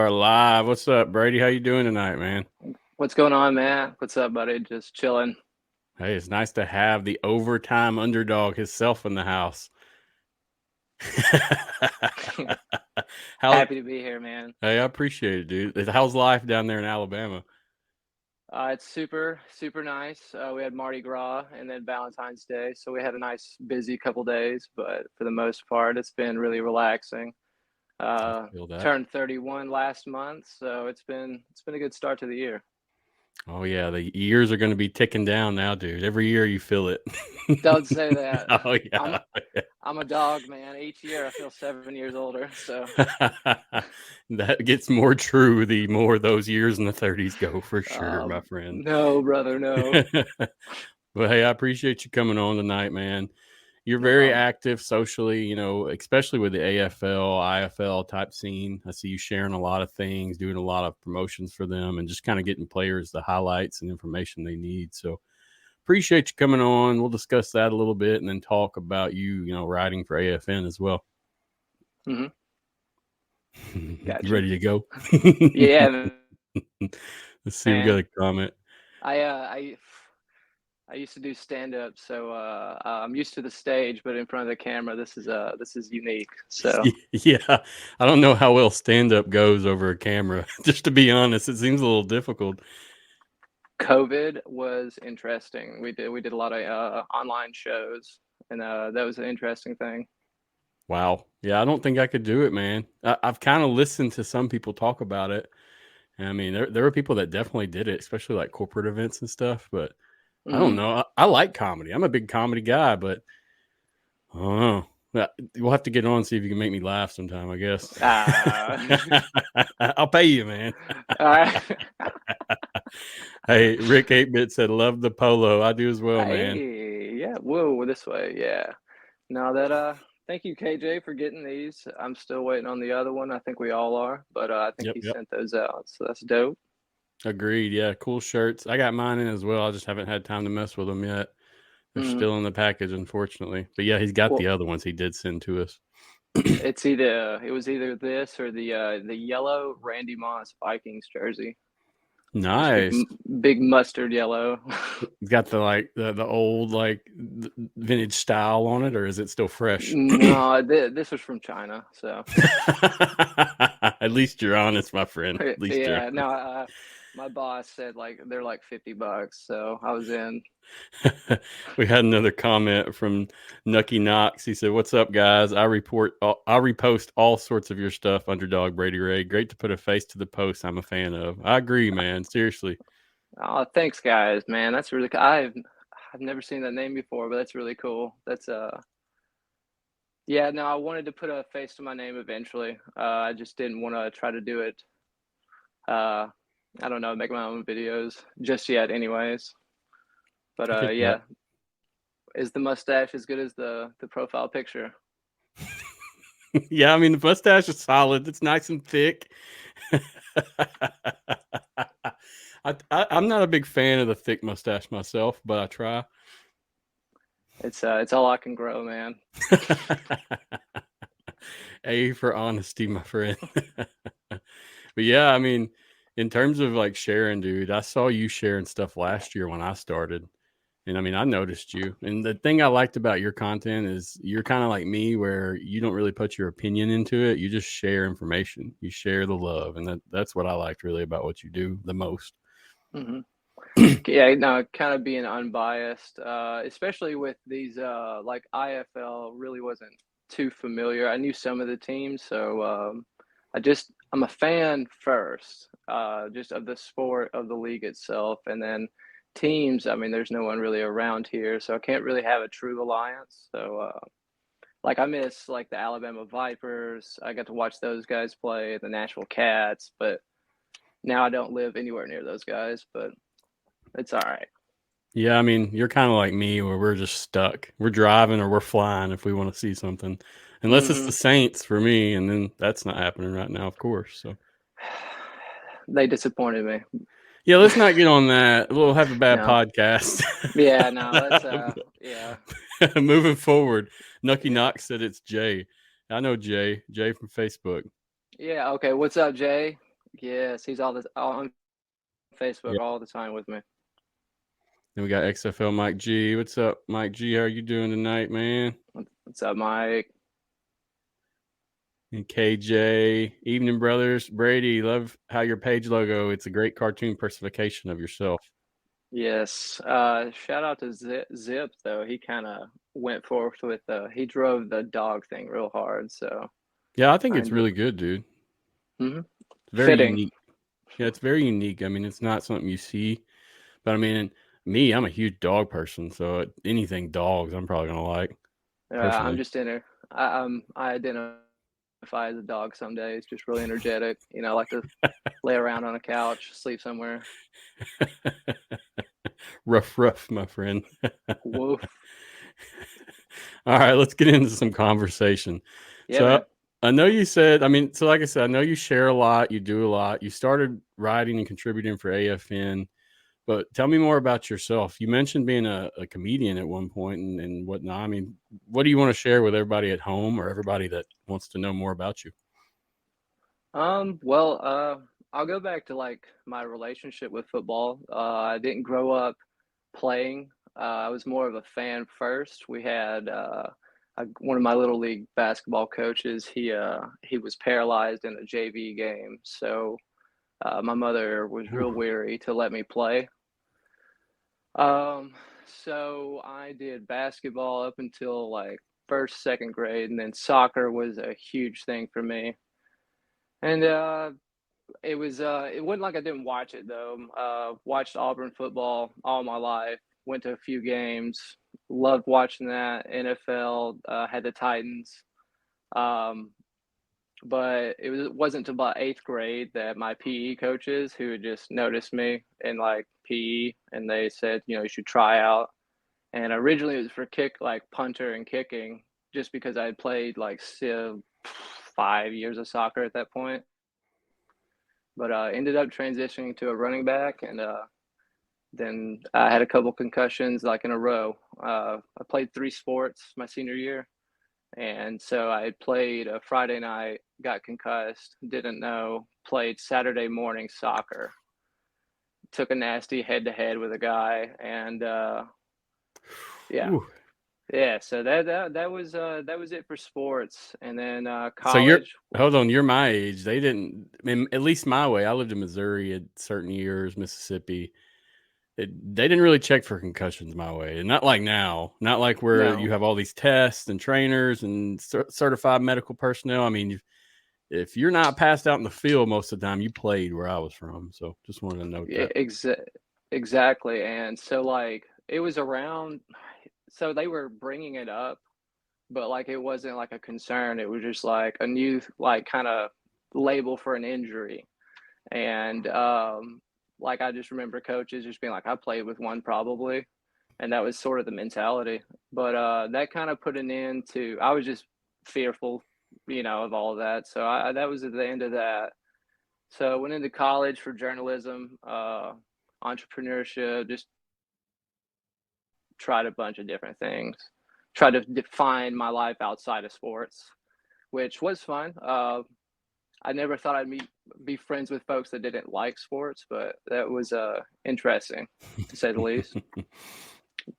are live. What's up, Brady? How you doing tonight, man? What's going on, man? What's up, buddy? Just chilling. Hey, it's nice to have the overtime underdog himself in the house. How? Happy to be here, man. Hey, I appreciate it, dude. How's life down there in Alabama? It's super, super nice. We had Mardi Gras and then Valentine's Day, so we had a nice, busy couple days. But for the most part, it's been really relaxing. I feel that. Turned 31 last month, so it's been a good start to the year. Oh yeah, the years are going to be ticking down now, dude. Every year you feel it. Don't say that. Oh I'm yeah. I'm a dog, man. Each year I feel 7 years older. So That gets more true the more those years in the 30s go, for sure, my friend. no, brother, no, Well, hey, I appreciate you coming on tonight, man. You're no very problem. active socially, especially with the AFL, IFL type scene. I see you sharing a lot of things, doing a lot of promotions for them, and just kind of getting players the highlights and information they need. So appreciate you coming on. We'll discuss that a little bit and then talk about you writing for AFN as well. Hmm. You Gotcha. ready to go? Yeah, Let's see. We got man. a comment. I uh, I I used to do stand up, so I'm used to the stage, but in front of the camera, this is unique. So Yeah, I don't know how well stand up goes over a camera. Just to be honest, it seems a little difficult. COVID was interesting. We did a lot of online shows, and that was an interesting thing. Wow. Yeah, I don't think I could do it, man. I've kind of listened to some people talk about it. And I mean, there are people that definitely did it, especially like corporate events and stuff. But I don't Hmm. know. I like comedy. I'm a big comedy guy, but I don't know. We'll have to get on and see if you can make me laugh sometime, I guess. Uh, I'll pay you, man. all right. Hey, Rick 8-Bit said, love the polo. I do as well, man. Hey, yeah. Whoa, this way. Yeah. No, that thank you, KJ, for getting these. I'm still waiting on the other one. I think we all are, but I think Yep, he yep. sent those out, so that's dope. Agreed. Yeah, cool shirts. I got mine in as well. I just haven't had time to mess with them yet. They're Hmm. still in the package, unfortunately. But yeah, he's got the Well, other ones he did send to us. it was either this or the yellow Randy Moss Vikings jersey. Just big Nice. big mustard yellow. He's got the old vintage style on it, or is it still fresh? No, this was from China, so At least you're honest, my friend. At least you're yeah. No, my boss said like they're like $50, so I was in. We had another comment from Nucky Knox. He said, "What's up, guys? I repost all sorts of your stuff. Underdog Brady Ray. Great to put a face to the post. I'm a fan of. I agree, man. Seriously. Oh, thanks, guys, man. That's really cool. I've never seen that name before, but that's really cool. That's yeah. No, I wanted to put a face to my name eventually. I just didn't want to try to do it. Uh, I don't know, make my own videos just yet, anyways. But I think that yeah, is the mustache as good as the profile picture? yeah. I mean, the mustache is solid. It's nice and thick. I'm not a big fan of the thick mustache myself, but I try." It's all I can grow, man. A for honesty, my friend. But yeah, I mean, in terms of like sharing, dude, I saw you sharing stuff last year when I started. And I mean, I noticed you. And the thing I liked about your content is you're kind of like me, where you don't really put your opinion into it. You just share information. You share the love. And that's what I liked really about what you do the most. Hmm. Yeah, no, kind of being unbiased, especially with these like IFL really wasn't too familiar. I knew some of the teams, so I'm a fan first, just of the sport of the league itself, and then teams. I mean, there's no one really around here, so I can't really have a true alliance. So like I miss like the Alabama Vipers. I got to watch those guys play, the Nashville Cats, but now I don't live anywhere near those guys, but it's all right. Yeah, I mean, you're kind of like me, where we're just stuck. We're driving or we're flying if we want to see something, unless it's the Hmm. Saints for me, and then that's not happening right now, of course. So They disappointed me. yeah, let's not get on that. We'll have a bad No. podcast. Yeah, no, let's yeah. Moving forward, Nucky Yeah. Knox said it's Jay. I know Jay. Jay from Facebook. Yeah, okay. What's up, Jay? Yes, he's all on Facebook Yeah. all the time with me. Then we got XFL Mike G. What's up, Mike G? How are you doing tonight, man? What's up, Mike? And KJ, Evening Brothers, Brady. Love how your page logo. It's a great cartoon personification of yourself. Yes. Shout out to Zip though. He kind of went forth with he drove the dog thing real hard. So Yeah, I think I it's enjoy. really good, dude. Hmm. It's very Fitting. unique. Yeah, it's very unique. I mean, it's not something you see, but I mean, me, I'm a huge dog person, so anything dogs, I'm probably gonna like I'm personally. just in there. I identify as a dog some days. Just really energetic. I like to lay around on a couch, sleep somewhere. Rough, my friend. Woof. All right, let's get into some conversation. Yeah, So man. I know you said, I mean, so like I said, I know you share a lot, you do a lot. You started writing and contributing for AFN, but tell me more about yourself. You mentioned being a comedian at one point and whatnot. I mean, what do you want to share with everybody at home or everybody that wants to know more about you? Well, I'll go back to like my relationship with football. I didn't grow up playing. I was more of a fan first. We had one of my little league basketball coaches. He was paralyzed in a JV game, so my mother was real Ooh. weary to let me play. Um, so I did basketball up until like first, second grade, and then soccer was a huge thing for me. And it wasn't like I didn't watch it though. Watched Auburn football all my life. Went to a few games. Loved watching that. NFL had the Titans. Um, but it wasn't until about eighth grade that my PE coaches, who had just noticed me in like PE, and they said, you should try out. And originally it was for like punter and kicking, just because I had played like still 5 years of soccer at that point. But ended up transitioning to a running back, and then I had a couple concussions like in a row. I played three sports my senior year, and so I had played a Friday night, got concussed, didn't know, played Saturday morning soccer, took a nasty head to head with a guy, and yeah, Ooh. yeah. So that was it for sports, and then So you're college. hold on, you're my age. They didn't, I mean, at least my way. I lived in Missouri at certain years, Mississippi. They didn't really check for concussions my way, and not like now. Not like where you No, have all these tests and trainers and certified medical personnel. I mean, if you're not passed out in the field most of the time, you played where I was from. So just wanted to note yeah, that. exactly. And so like it was around, so they were bringing it up, but like it wasn't like a concern. It was just like a new like kind of label for an injury. And like I just remember coaches just being like, I played with one probably, and that was sort of the mentality. But that kind of put an end to. I was just fearful, of all of that. So that was at the end of that. So I went into college for journalism, entrepreneurship, just tried a bunch of different things. Tried to define my life outside of sports, which was fun. I never thought be friends with folks that didn't like sports, but that was interesting to say the least.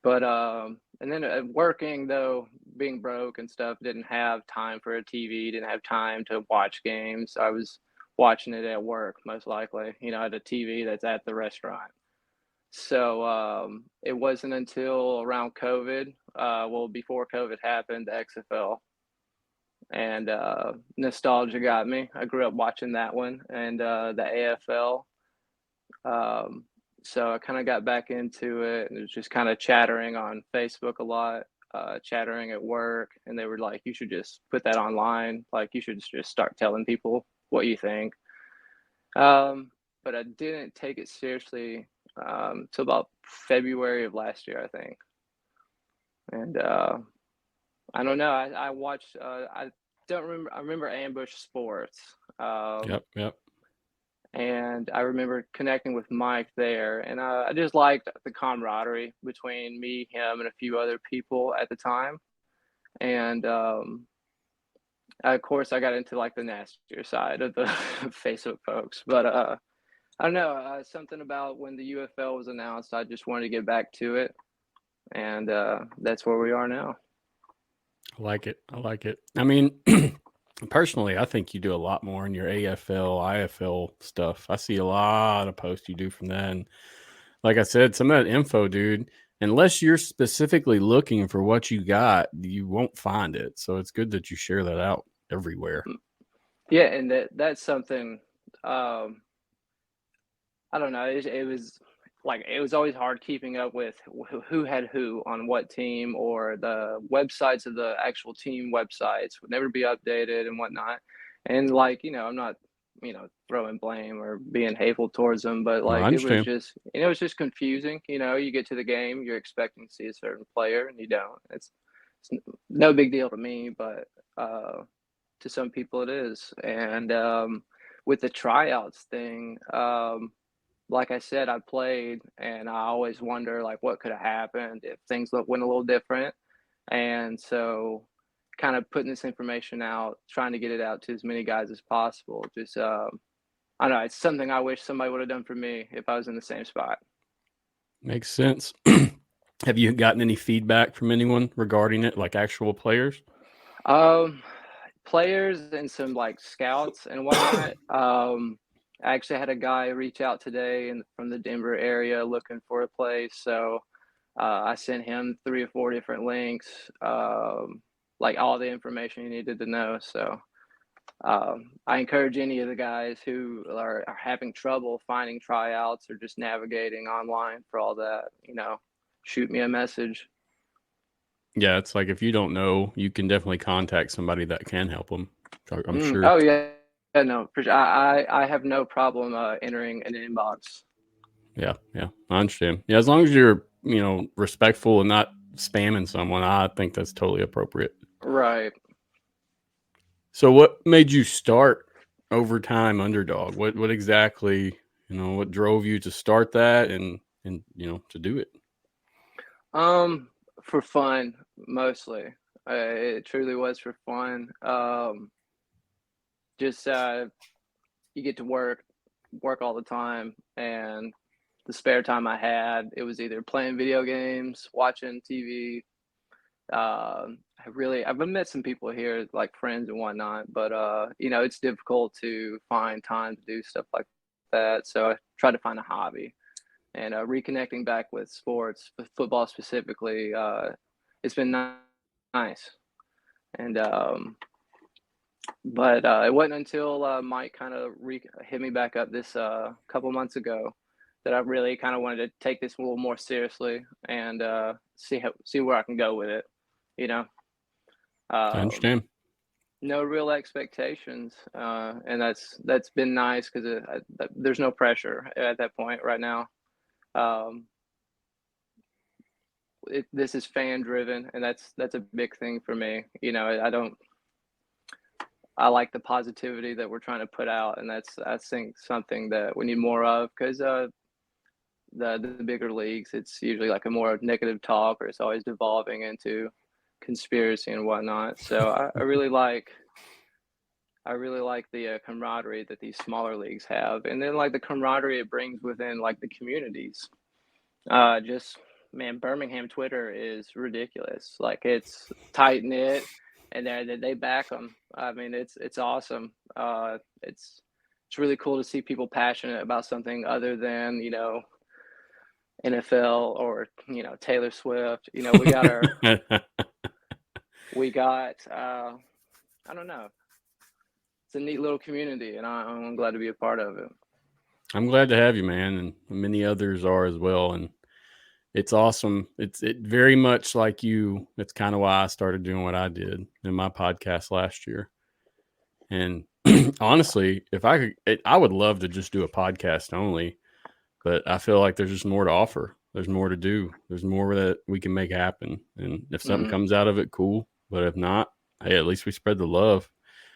But and then working though, being broke and stuff, didn't have time for a TV, didn't have time to watch games. I was watching it at work most likely, at a TV that's at the restaurant. So it wasn't until around COVID, well, before COVID happened, the XFL and nostalgia got me. I grew up watching that one and the AFL. Um, so I kind of got back into it and was just kind of chattering on Facebook a lot, chattering at work, and they were like, "You should just put that online. Like, you should just start telling people what you think." But I didn't take it seriously till about February of last year, I think. And I don't know. I watched. I don't remember. I remember Ambush Sports, Yep, yep. and I remember connecting with Mike there, and I just liked the camaraderie between me, him, and a few other people at the time. And Of course, I got into like the nastier side of the Facebook folks, but I don't know, something about when the UFL was announced, I just wanted to get back to it, and that's where we are now. I like it. I like it. I mean, personally, I think you do a lot more in your AFL, IFL stuff. I see a lot of posts you do from that. And like I said, some of that info, dude, unless you're specifically looking for what you got, you won't find it. So it's good that you share that out everywhere. Yeah, and that's something, um, I don't know. It was like it was always hard keeping up with who had who on what team, or the websites of the actual team websites would never be updated and whatnot. And like, I'm not, throwing blame or being hateful towards them, but No, I like understand. it was just confusing. You get to the game, you're expecting to see a certain player, and you don't. It's no big deal to me, but to some people it is. And with the tryouts thing, like I said, I played, and I always wonder like what could have happened if things went a little different. And so, kind of putting this information out, trying to get it out to as many guys as possible. Just I don't know, it's something I wish somebody would have done for me if I was in the same spot. Makes sense. Have you gotten any feedback from anyone regarding it, like actual players? Um, Players and some like scouts and whatnot. I actually had a guy reach out today from the Denver area looking for a place. So I sent him 3 or 4 different links, like all the information he needed to know. So I encourage any of the guys who are having trouble finding tryouts or just navigating online for all that, shoot me a message. Yeah, it's like if you don't know, you can definitely contact somebody that can help them. I'm sure. Oh yeah, yeah, no, for sure. I have no problem entering an inbox. Yeah, I understand. Yeah, as long as you're, respectful and not spamming someone, I think that's totally appropriate. Right. So, what made you start Overtime Underdog? What exactly, what drove you to start that and to do it? Um, for fun mostly. It truly was for fun. Just you get to work all the time, and the spare time I had, it was either playing video games, watching TV. I've met some people here, like friends and whatnot, but it's difficult to find time to do stuff like that. So I try to find a hobby, and reconnecting back with sports, with football specifically. It's been nice, and but it wasn't until Mike kind of hit me back up this couple months ago that I really kind of wanted to take this a little more seriously and see where I can go with it. You know, I um, understand. no real expectations, and that's been nice because there's no pressure at that point right now. Um, this is fan driven, and that's a big thing for me. I don't. I like the positivity that we're trying to put out, and that's I think something that we need more of because the bigger leagues, it's usually like a more negative talk, or it's always devolving into conspiracy and whatnot. So I really like the camaraderie that these smaller leagues have, and then like the camaraderie it brings within like the communities. Just man, Birmingham Twitter is ridiculous. Like it's tight knit, and they back them. I mean, it's awesome. It's really cool to see people passionate about something other than NFL or Taylor Swift. We got I don't know. It's a neat little community, and I'm glad to be a part of it. I'm glad to have you, man, and many others are as well. And it's awesome. It very much like you. That's kind of why I started doing what I did in my podcast last year. And honestly, if I could, I would love to just do a podcast only. But I feel like there's just more to offer. There's more to do. There's more that we can make happen. And if something Hmm. comes out of it, cool. But if not, hey, at least we spread the love.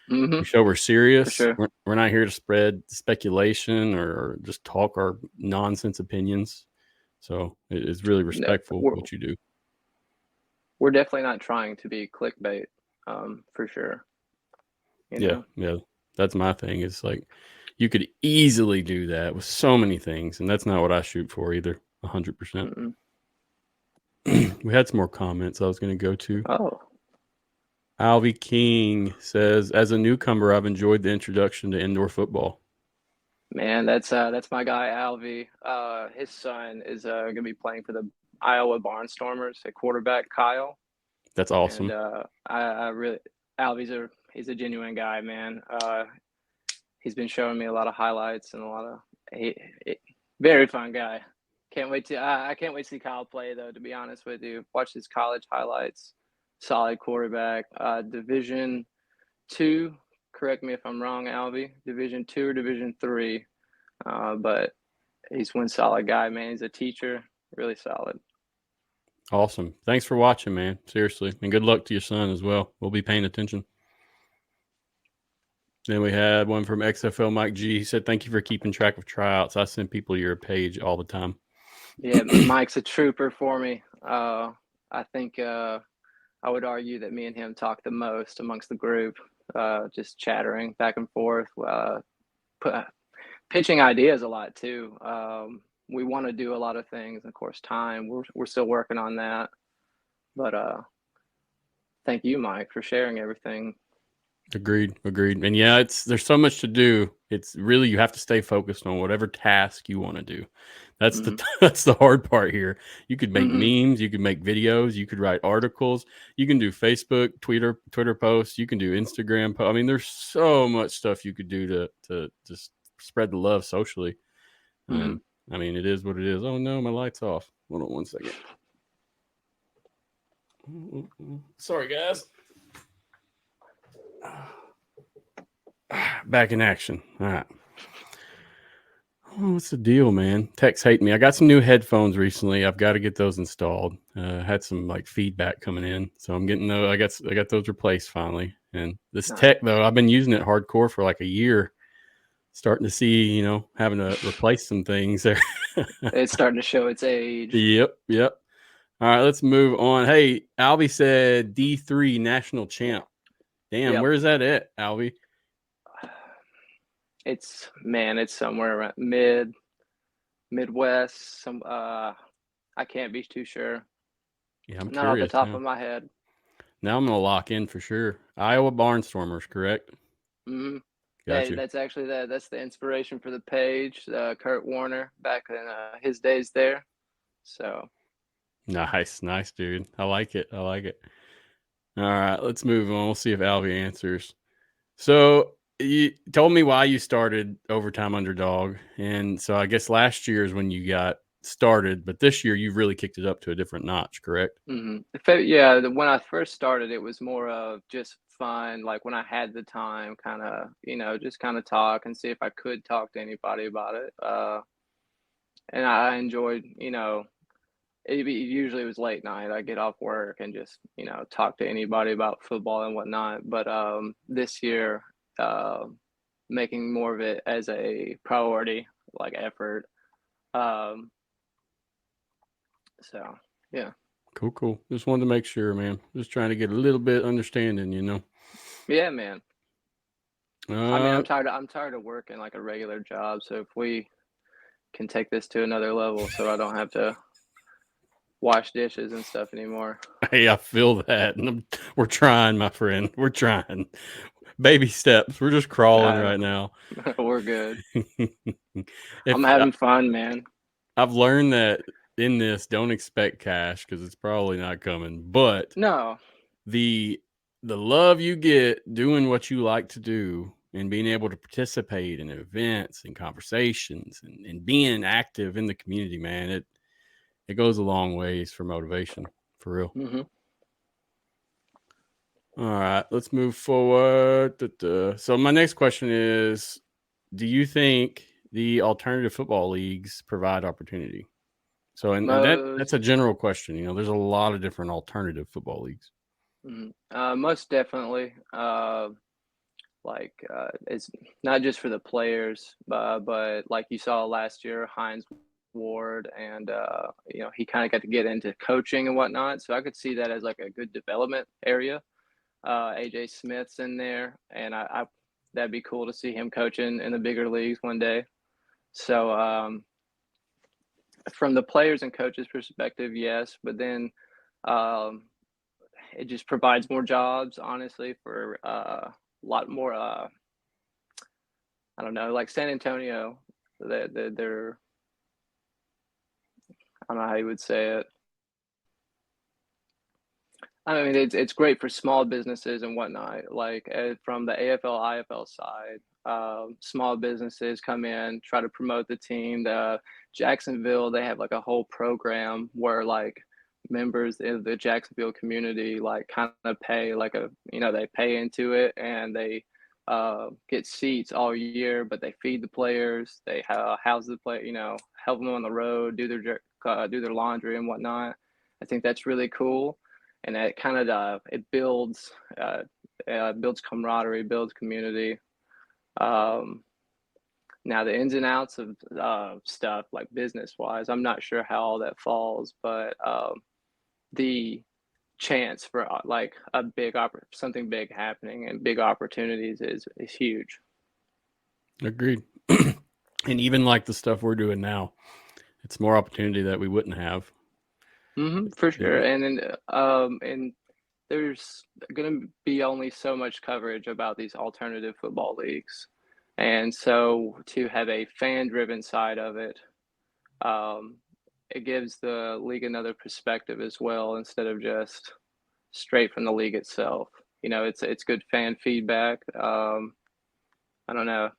Hmm. We show we're For serious. sure. We're not here to spread speculation or just talk our nonsense opinions. So it's really No, respectful we're what you do. we're definitely not trying to be clickbait, for sure. you Yeah, know? yeah. That's my thing. It's like you could easily do that with so many things, and that's not what I shoot for either. 100%. Mm-mm. We had some more comments I was going to go to. Oh, Alvy King says, as a newcomer, I've enjoyed the introduction to indoor football. man, that's my guy Alvy. His son is gonna be playing for the Iowa Barnstormers at quarterback, Kyle. That's And awesome. I really he's a genuine guy, man. He's been showing me a lot of highlights and a lot of he, he- very fun guy. Can't wait to I can't wait to see Kyle play though. To be honest with you, watch his college highlights. Solid quarterback. Division 2. Correct me if I'm wrong, Alvy. Division 2 or Division 3. But he's one solid guy, man. He's a teacher. Really solid. Awesome. Thanks for watching, man. Seriously. And good luck to your son as well. We'll be paying attention. Then we had one from XFL Mike G. He said, thank you for keeping track of tryouts. I send people your page all the time. Yeah, Mike's a trooper for me. I think I would argue that me and him talk the most amongst the group, just chattering back and forth, pitching ideas a lot too. We want to do a lot of things. Of course, time we're still working on that. But thank you, Mike, for sharing everything. Agreed. And yeah, there's so much to do. It's really, you have to stay focused on whatever task you want to do. That's Mm-hmm. that's the hard part here. You could make Mm-hmm. memes, you could make videos, you could write articles, you can do Facebook, Twitter posts, you can do Instagram I mean, there's so much stuff you could do to just spread the love socially. Mm-hmm. And I mean, it is what it is. Oh no, my light's off. Hold on one second. Sorry, guys. Back in action. All right. Oh, what's the deal, man? Tech's hating me. I got some new headphones recently. I've got to get those installed. Had some like feedback coming in, so I'm getting those. I got those replaced finally. And this Nice. tech though, I've been using it hardcore for like a year. Starting to see, having to replace some things there. It's starting to show its age. Yep. All right, let's move on. Hey, Albie said D3 national champ. Damn, Yep. where's that at, Albie? It's somewhere around Midwest. I can't be too sure. Yeah, I'm Not off the curious top now. of my head. Now I'm gonna lock in for sure. Iowa Barnstormers, correct? Mm-hmm. Got you. That's actually that's the inspiration for the page. Kurt Warner back in his days there. So Nice, dude. I like it. All right, let's move on. We'll see if Alvy answers. So you told me why you started Overtime Underdog, and so I guess last year is when you got started, but this year you've really kicked it up to a different notch, correct? yeah, when I first started, it was more of just fun. Like when I had the time, kind of just kind of talk and see if I could talk to anybody about it. And I enjoyed usually it was late night. I get off work and just talk to anybody about football and whatnot. But this year, uh, making more of it as a priority, like effort. Um, so yeah, Cool. Just wanted to make sure, man. Just trying to get a little bit understanding. yeah, man. I mean, Uh, I'm tired of working like a regular job. So if we can take this to another level, so I don't have to wash dishes and stuff anymore. hey, I feel that, and we're trying, my friend. We're trying. Baby steps. We're just crawling I right know. now. We're good. I'm if having fun, man. I've learned that in this, don't expect cash because it's probably not coming. But No. the love you get doing what you like to do and being able to participate in events and conversations and being active in the community, man, it goes a long ways for motivation, for real. Mm-hmm. All right, let's move forward. So my next question is, do you think the alternative football leagues provide opportunity? So, and that's a general question. There's a lot of different alternative football leagues. Most definitely. It's not just for the players, but like you saw last year, Hines Ward, and he kind of got to get into coaching and whatnot. So I could see that as like a good development area. AJ Smith's in there, and I that'd be cool to see him coaching in the bigger leagues one day. So from the players and coaches perspective, yes, but then um, it just provides more jobs, honestly, for a lot more. I don't know, like San Antonio, they're I don't know how you would say it. I mean, it's great for small businesses and whatnot. Like from the AFL, IFL side, small businesses come in, try to promote the team. The Jacksonville, they have like a whole program where like members of the Jacksonville community like kind of pay like they pay into it and they get seats all year, but they feed the players, they house the play, help them on the road, do their laundry and whatnot. I think that's really cool, and it kind of it builds camaraderie, builds community. Um, Now the ins and outs of stuff like business wise, I'm not sure how all that falls, but the chance for like something big happening and big opportunities is huge. Agreed. And even like the stuff we're doing now, it's more opportunity that we wouldn't have. For sure, and there's going to be only so much coverage about these alternative football leagues. And so to have a fan driven side of it, um, it gives the league another perspective as well instead of just straight from the league itself. It's good fan feedback. I don't know.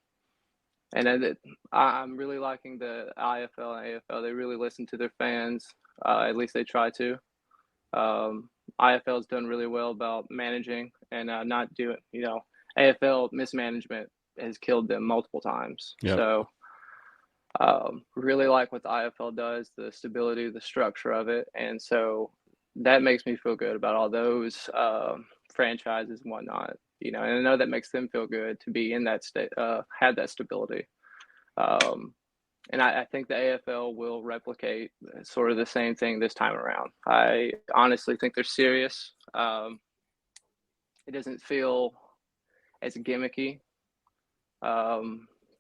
And I'm really liking the IFL and AFL. They really listen to their fans. At least they try to. IFL's done really well about managing and not doing, AFL mismanagement has killed them multiple times. Yep. So really like what the IFL does, the stability, the structure of it. And so that makes me feel good about all those franchises and whatnot, and I know that makes them feel good to be in that state, have that stability. And I think the AFL will replicate sort of the same thing this time around. I honestly think they're serious. It doesn't feel as gimmicky.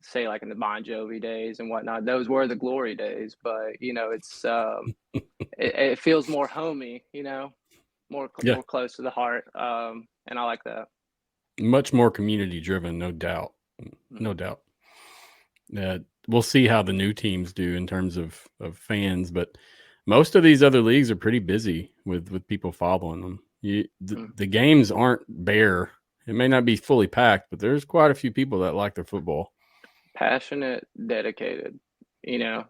Say like in the Bon Jovi days and whatnot. Those were the glory days, but it's it feels more homey. More close to the heart. And I like that. Much more community driven, no doubt. No doubt. We'll see how the new teams do in terms of fans, but most of these other leagues are pretty busy with people following them. The games aren't bare. It may not be fully packed, but there's quite a few people that like their football. Passionate, dedicated, and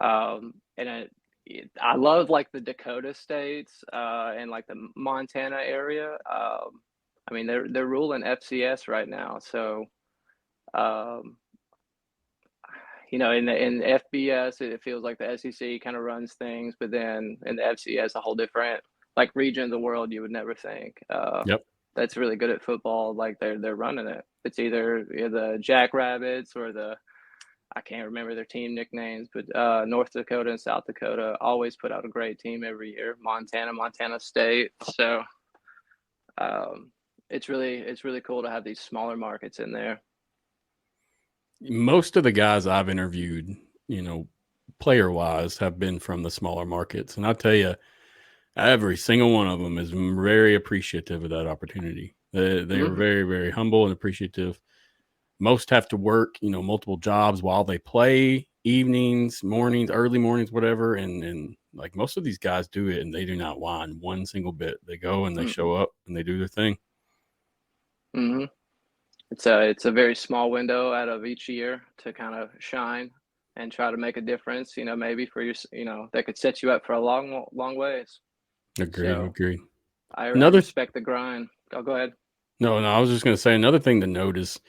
I love like the Dakota states and like the Montana area. I mean, they're ruling FCS right now, so in FBS, it feels like the SEC kind of runs things, but then in the FCS, a whole different like region of the world you would never think. Yep. That's really good at football. Like they're running it. It's either the Jackrabbits or I can't remember their team nicknames, but North Dakota and South Dakota always put out a great team every year. Montana State. So it's really cool to have these smaller markets in there. Most of the guys I've interviewed, player wise, have been from the smaller markets, and I'll tell you, every single one of them is very appreciative of that opportunity. They are very, very humble and appreciative. Most have to work, multiple jobs while they play, evenings, mornings, early mornings, whatever. And like most of these guys do it, and they do not whine one single bit. They go and they show up and they do their thing. Mm-hmm. It's a very small window out of each year to kind of shine and try to make a difference. Maybe for your, that could set you up for a long ways. Agreed. I respect the grind. Oh, go ahead. No, I was just going to say another thing to note is,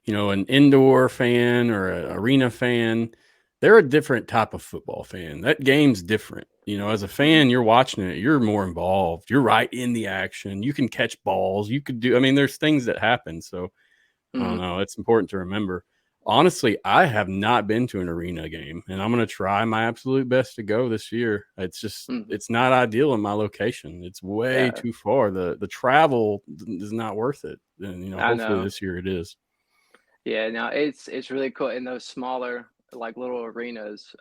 an indoor fan or an arena fan, they're a different type of football fan. That game's different. As a fan, you're watching it, you're more involved. You're right in the action. You can catch balls. You could there's things that happen. So I don't know. It's important to remember. Honestly, I have not been to an arena game, and I'm going to try my absolute best to go this year. It's just Mm-hmm. it's not ideal in my location. It's way Yeah, too far. The travel is not worth it. And I hopefully know. this year it is. Yeah, no, it's really cool in those smaller like little arenas.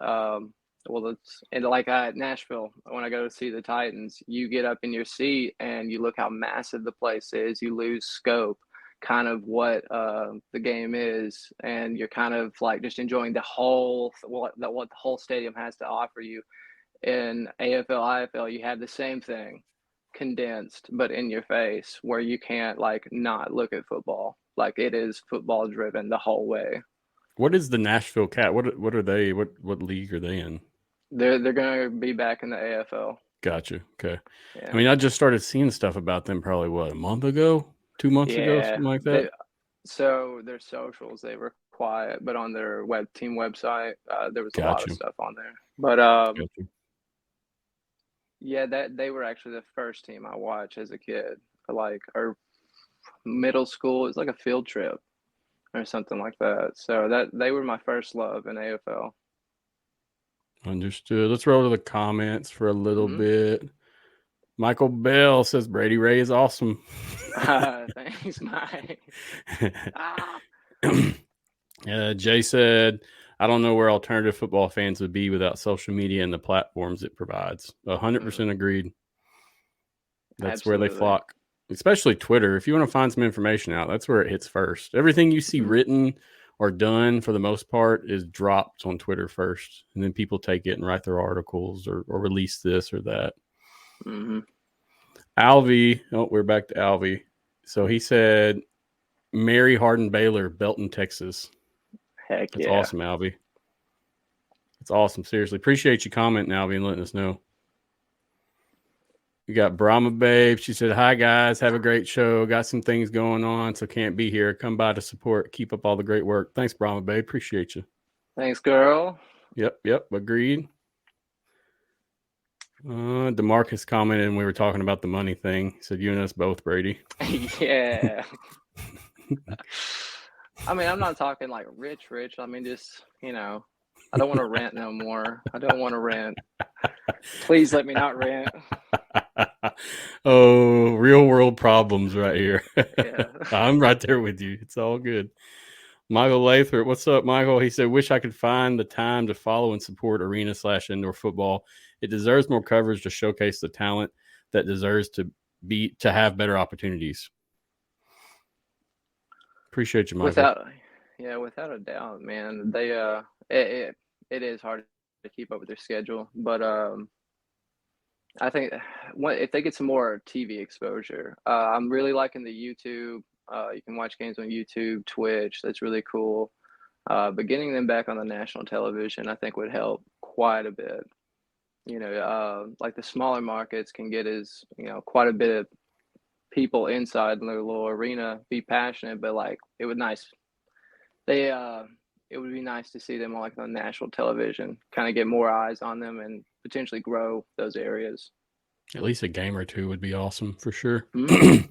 Well, it's and like Nashville when I go to see the Titans, you get up in your seat and you look how massive the place is. You lose scope, kind of what the game is, and you're kind of like just enjoying the whole what the whole stadium has to offer you. In AFL, IFL, you have the same thing condensed but in your face where you can't like not look at football. Like it is football driven the whole way. What is the Nashville Cat? What are they? What league are they in? They're gonna be back in the AFL. Gotcha. Okay. I Yeah. mean, I just started seeing stuff about them probably a month ago, 2 months ago, Yeah. something like that. They so their socials they were quiet, but on their team website, there was a lot of Gotcha. stuff on there. But Gotcha. yeah, that they were actually the first team I watched as a kid. Like or middle school, it's like a field trip or something like that. So that they were my first love in AFL. Understood. Let's roll to the comments for a little Mm-hmm. bit. Michael Bell says Brady Ray is awesome. Thanks, Mike. Ah. Jay said, I don't know where alternative football fans would be without social media and the platforms it provides. 100% agreed. That's where they Absolutely. flock, especially Twitter. If you want to find some information out, that's where it hits first. Everything you see Mm-hmm. written or done for the most part is dropped on Twitter first. And then people take it and write their articles or release this or that. Mm-hmm. Alvy, we're back to Alvy. So he said, Mary Hardin Baylor, Belton, Texas. Heck That's yeah. awesome, Alvy. That's awesome. Seriously. Appreciate you commenting, Alvy, and letting us know. We got Brahma Babe. She said, hi, guys. Have a great show. Got some things going on, so can't be here. Come by to support. Keep up all the great work. Thanks, Brahma Babe. Appreciate you. Thanks, girl. Yep. Agreed. DeMarcus commented, and we were talking about the money thing. He said, you and us both, Brady. Yeah. I mean, I'm not talking like rich. I mean, just, I don't want to rent no more. I don't want to rent. Please let me not rent. Oh, real world problems right here. Yeah. I'm right there with you. It's all good. Michael Lathrop, what's up, Michael? He said, wish I could find the time to follow and support arena/indoor football. It deserves more coverage to showcase the talent that deserves to have better opportunities. Appreciate you, Michael. Without a doubt, man. It is hard to keep up with their schedule, but I think if they get some more TV exposure, I'm really liking the YouTube. You can watch games on YouTube, Twitch. That's really cool. But getting them back on the national television, I think would help quite a bit. Like the smaller markets can get quite a bit of people inside in their little arena be passionate, but like it would be nice to see them on like on national television, kind of get more eyes on them and potentially grow those areas. At least a game or two would be awesome for sure. Mm-hmm.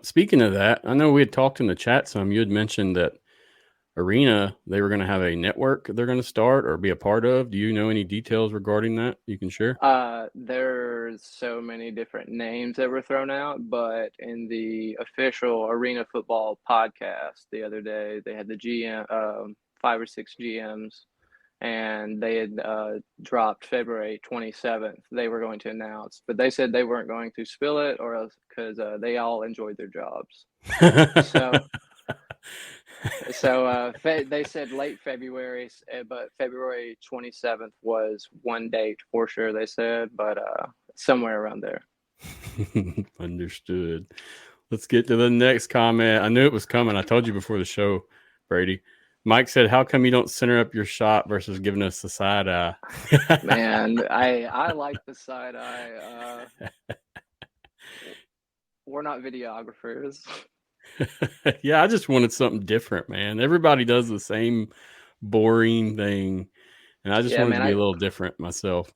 Speaking of that, I know we had talked in the chat some. You had mentioned that Arena, they were going to have a network they're going to start or be a part of. Do you know any details regarding that you can share? There's so many different names that were thrown out, but in the official Arena Football podcast the other day, they had the GM, 5 or 6 GMs, and they had dropped February 27th. They were going to announce, but they said they weren't going to spill it or else because they all enjoyed their jobs. So. They said late February, but February 27th was one date for sure. They said, but somewhere around there. Understood. Let's get to the next comment. I knew it was coming. I told you before the show, Brady. Mike said, "How come you don't center up your shot versus giving us the side eye?" Man, I like the side eye. We're not videographers. Yeah, I just wanted something different, man. Everybody does the same boring thing, and I just wanted to be a little different myself.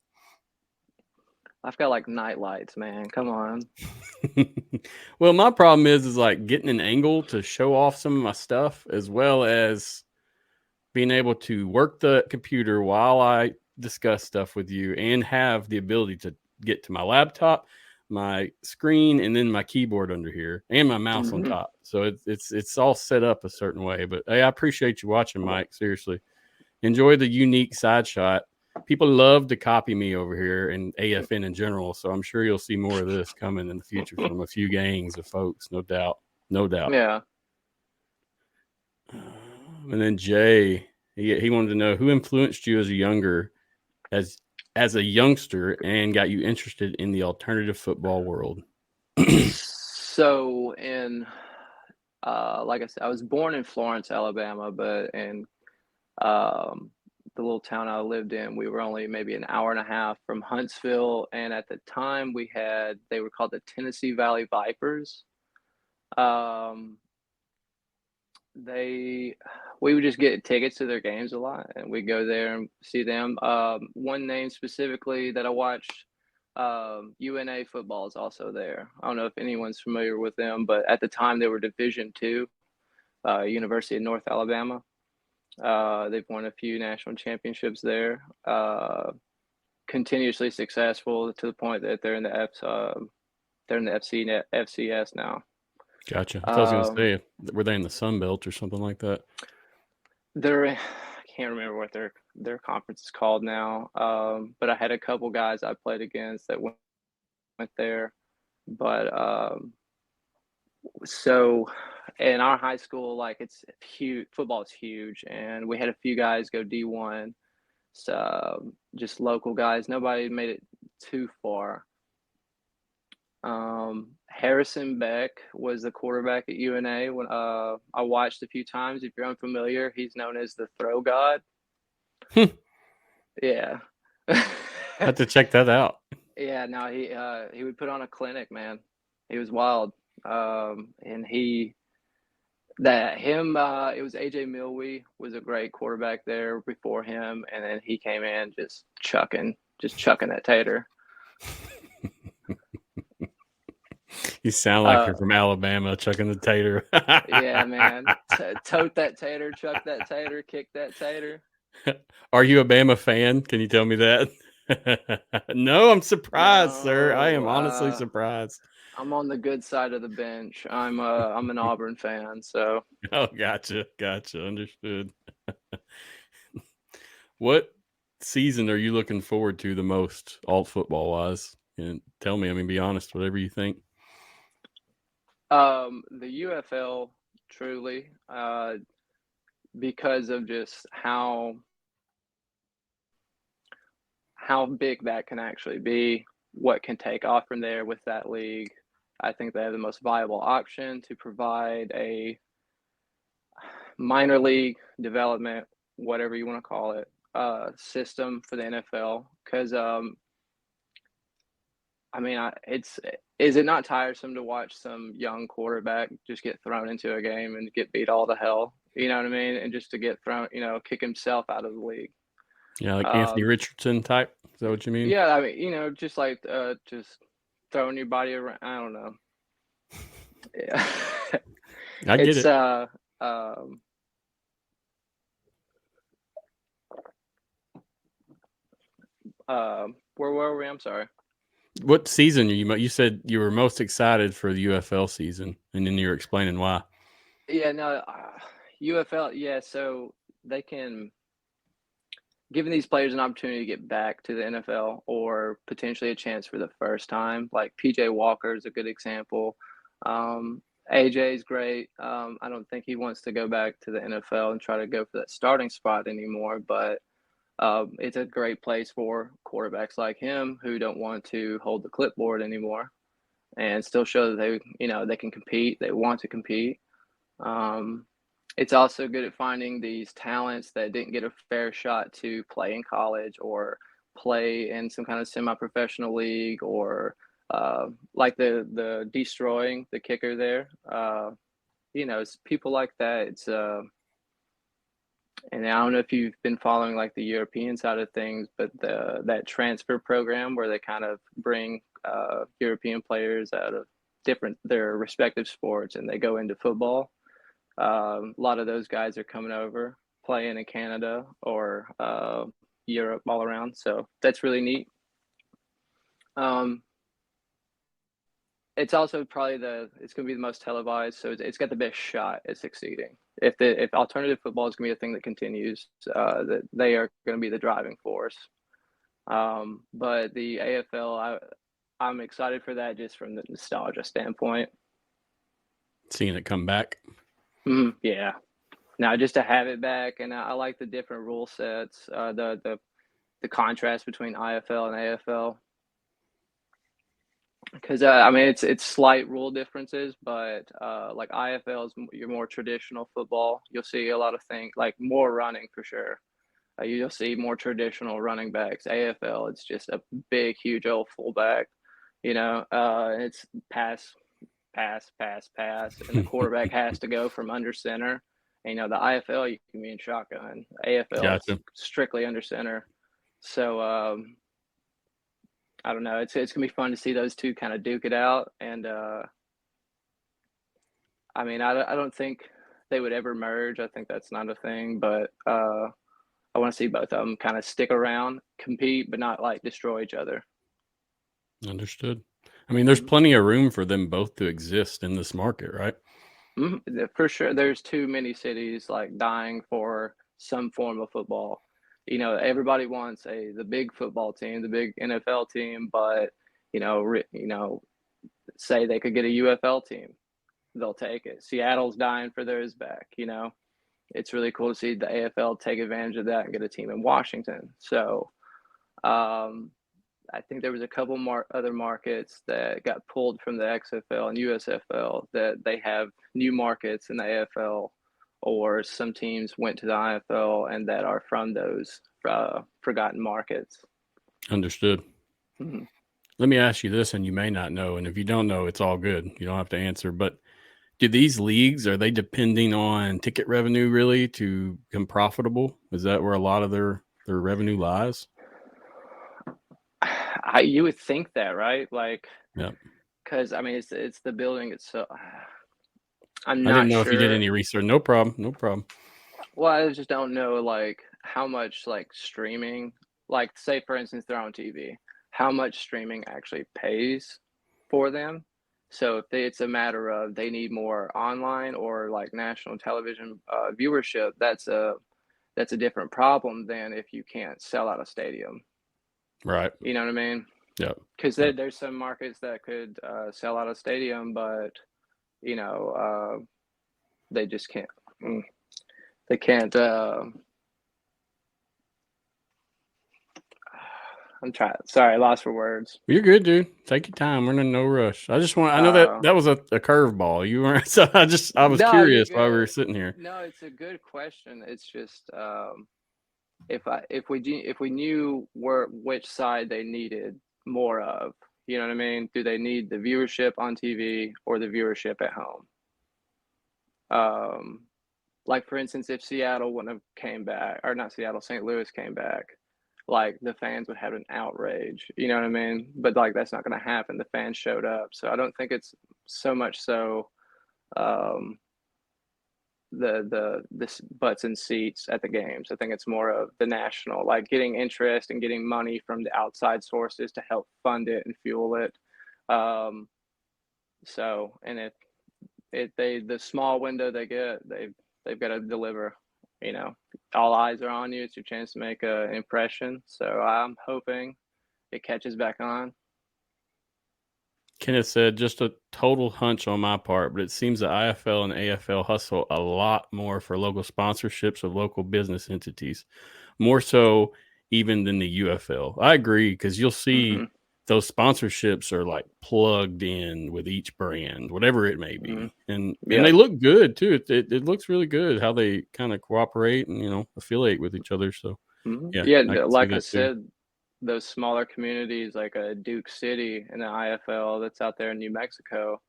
I've got like night lights, man. Come on. Well, my problem is like getting an angle to show off some of my stuff, as well as being able to work the computer while I discuss stuff with you and have the ability to get to my laptop, my screen, and then my keyboard under here and my mouse on Mm-hmm. top. So it's all set up a certain way. But hey, I appreciate you watching, Mike. Seriously, enjoy the unique side shot. People love to copy me over here and AFN in general, so I'm sure you'll see more of this coming in the future from a few gangs of folks, no doubt, no doubt. Yeah. And then Jay, he wanted to know who influenced you as as a youngster and got you interested in the alternative football world. So in like I said, I was born in Florence, Alabama, but in the little town I lived in, we were only maybe an hour and a half from Huntsville, and at the time they were called the Tennessee Valley Vipers. Um, they we would just get tickets to their games a lot, and we'd go there and see them. One name specifically that I watched, UNA football is also there. I don't know if anyone's familiar with them, but at the time they were Division II, University of North Alabama. They've won a few national championships there. Continuously successful to the point that they're in the FCS now. Gotcha. I was going to Um, say, were they in the Sun Belt or something like that? I can't remember what their conference is called now. But I had a couple guys I played against that went there. But so in our high school, like it's huge. Football is huge, and we had a few guys go D1. So just local guys. Nobody made it too far. Harrison Beck was the quarterback at UNA when I watched a few times. If you're unfamiliar, he's known as the throw god. Yeah. Have to check that out. Yeah, no, he would put on a clinic, man. He was wild. And it was AJ Milwee was a great quarterback there before him, and then he came in just chucking that tater. You sound like you're from Alabama, chucking the tater. Yeah, man. Tote that tater, chuck that tater, kick that tater. Are you a Bama fan? Can you tell me that? No, I'm surprised, sir. I am No, honestly surprised. I'm on the good side of the bench. I'm an Auburn fan, so Oh, gotcha. Understood. What season are you looking forward to the most, alt football wise? And tell me, I mean, be honest, whatever you think. the UFL truly, because of just how big that can actually be, what can take off from there with that league. I think they have the most viable option to provide a minor league development, whatever you want to call it, system for the NFL. Because I mean, is it not tiresome to watch some young quarterback just get thrown into a game and get beat all to hell? You know what I mean? And just to get thrown, kick himself out of the league. Yeah, like Anthony Um, Richardson type. Is that what you mean? yeah, I mean, just like just throwing your body around. I don't know. Yeah, I get it's it. um, where were we? I'm sorry. What season you said you were most excited for the UFL season, and then you were explaining why. Yeah, no, UFL. Yeah, so they can giving these players an opportunity to get back to the NFL or potentially a chance for the first time. Like PJ Walker is a good example. AJ is great. I don't think he wants to go back to the NFL and try to go for that starting spot anymore, but it's a great place for quarterbacks like him who don't want to hold the clipboard anymore and still show that they can compete. They want to compete. Um, it's also good at finding these talents that didn't get a fair shot to play in college or play in some kind of semi-professional league or like the destroying the kicker there. It's people like that. And I don't know if you've been following like the European side of things, but that transfer program where they kind of bring European players out of their respective sports and they go into football. A lot of those guys are coming over, playing in Canada or Europe all around. So that's really neat. Um, it's also probably it's going to be the most televised, so it's got the best shot at succeeding. If alternative football is going to be a thing that continues, that they are going to be the driving force. But the AFL, I'm excited for that just from the nostalgia standpoint. Seeing it come back. Yeah. Now just to have it back, and I like the different rule sets, the contrast between IFL and AFL. Because I mean it's slight rule differences, but like IFL is your more traditional football. You'll see a lot of things like more running for sure. You'll see more traditional running backs. AFL, it's just a big, huge old fullback. It's pass, pass, pass, pass, and the quarterback has to go from under center. And, the IFL you can be in shotgun. AFL it's Gotcha. strictly under center. So I don't know. It's gonna be fun to see those two kind of duke it out. And I mean, I don't think they would ever merge. I think that's not a thing. But I want to see both of them kind of stick around, compete, but not like destroy each other. Understood. I mean, there's plenty of room for them both to exist in this market, right? For sure. There's too many cities like dying for some form of football. Everybody wants the big football team, the big NFL team, but say they could get a UFL team, they'll take it. Seattle's dying for theirs back. It's really cool to see the AFL take advantage of that and get a team in Washington. So I think there was a couple other markets that got pulled from the XFL and USFL that they have new markets in the AFL, or some teams went to the IFL and that are from those forgotten markets. Understood. Mm-hmm. Let me ask you this, and you may not know, and if you don't know, it's all good. You don't have to answer. But do these leagues, are they depending on ticket revenue really to become profitable? Is that where a lot of their revenue lies? You would think that, right? Like, Yeah. because I mean, it's the building itself. I'm I didn't not know if you did sure. any research. No problem. No problem. Well, I just don't know like how much like streaming, like say for instance they're on TV, how much streaming actually pays for them. So if it's a matter of they need more online or like national television viewership, that's a different problem than if you can't sell out a stadium. Right. You know what I mean? Yeah. Because there's some markets that could sell out a stadium, but you know they just can't. They can't. I'm trying. Sorry, I lost for words. You're good, dude. Take your time. We're in no rush. I just want. I know that was a curveball. You weren't. So I was No, you're curious while we were good. sitting here. No, it's a good question. It's just if we knew which side they needed more of, you know what I mean? Do they need the viewership on TV or the viewership at home? Like for instance, if Seattle wouldn't have came back, or not Seattle, St. Louis came back, like the fans would have an outrage, you know what I mean? But like that's not going to happen. The fans showed up, so I don't think it's so much so um, the butts and seats at the games. I think it's more of the national, like getting interest and getting money from the outside sources to help fund it and fuel it. Um, so, and if the small window they get, they've got to deliver. All eyes are on you. It's your chance to make an impression. So I'm hoping it catches back on. Kenneth said, just a total hunch on my part, but it seems the IFL and AFL hustle a lot more for local sponsorships of local business entities, more so even than the UFL. I agree, because you'll see those sponsorships are like plugged in with each brand, whatever it may be. And they look good too. It looks really good how they kind of cooperate and, affiliate with each other. So yeah, I can see like I that too. said, those smaller communities like a Duke City and the IFL that's out there in New Mexico,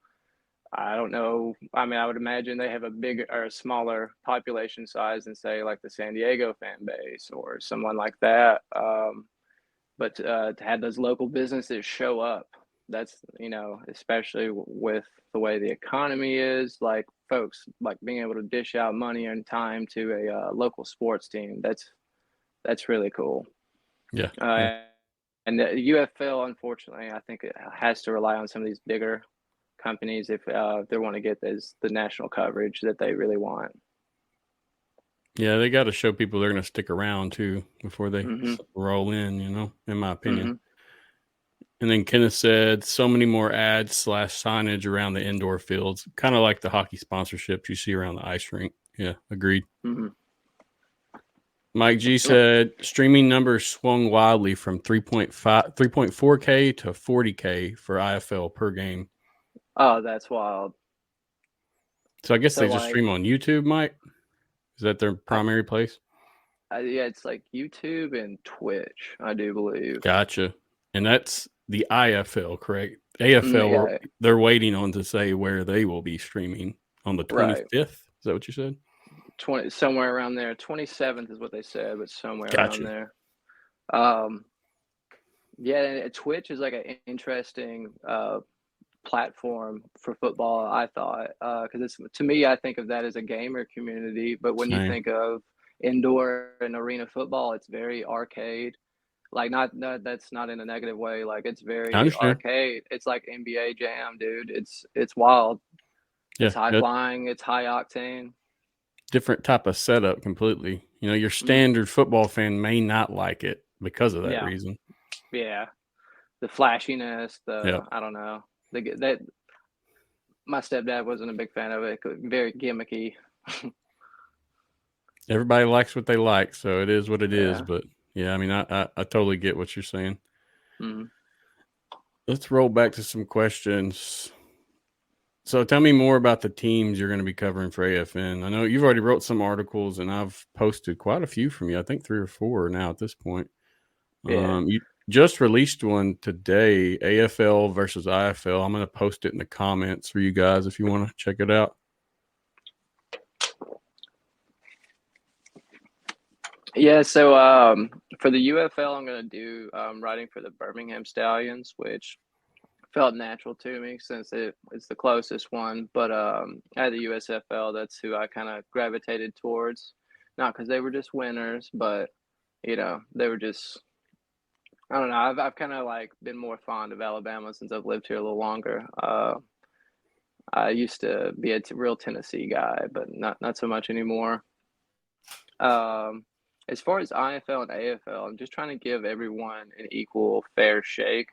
I don't know. I mean, I would imagine they have a bigger or a smaller population size than, say, like the San Diego fan base or someone like that. But to have those local businesses show up, that's, especially with the way the economy is, like folks like being able to dish out money and time to a local sports team. That's really cool. Yeah. And the UFL, unfortunately, I think it has to rely on some of these bigger companies if they want to get the national coverage that they really want. Yeah, they got to show people they're going to stick around too before they Mm-hmm. roll in, in my opinion. Mm-hmm. And then Kenneth said so many more ads / signage around the indoor fields, kind of like the hockey sponsorships you see around the ice rink. Yeah, agreed. Mm-hmm. Mike G said streaming numbers swung wildly from 3.4K to 40K for IFL per game. Oh, that's wild. So I guess So they just stream on YouTube, Mike? Is that their primary place? yeah, it's like YouTube and Twitch, I do believe. Gotcha. And that's the IFL, correct? AFL, Yeah, they're waiting on to say where they will be streaming on the 25th. right. Is that what you said? 20 somewhere around there. 27th is what they said, but somewhere Gotcha. around there. Yeah, Twitch is like an interesting platform for football, I thought, because it's, to me, I think of that as a gamer community, but when you Same. think of indoor and arena football, it's very arcade. Like, not that's not in a negative way. Like, it's I very understand. arcade. It's like NBA Jam, dude. It's wild. Yeah. It's high flying. It's high octane. Different type of setup completely. Your standard football fan may not like it because of that Yeah, reason. yeah. The flashiness. Yeah. I don't know. That my stepdad wasn't a big fan of it. Very gimmicky. Everybody likes what they like, so it is what it is. Yeah. But yeah, I mean, I totally get what you're saying. Mm-hmm. Let's roll back to some questions. So tell me more about the teams you're going to be covering for AFN. I know you've already wrote some articles, and I've posted quite a few from you. I think 3 or 4 now at this point. Yeah. You just released one today, AFL versus IFL. I'm going to post it in the comments for you guys if you want to check it out. Yeah, so for the UFL, I'm going to do writing for the Birmingham Stallions, which felt natural to me since it's the closest one. But at the USFL, that's who I kind of gravitated towards. Not because they were just winners, but they were just, I don't know. I've kind of like been more fond of Alabama since I've lived here a little longer. I used to be a real Tennessee guy, but not so much anymore. As far as IFL and AFL, I'm just trying to give everyone an equal, fair shake.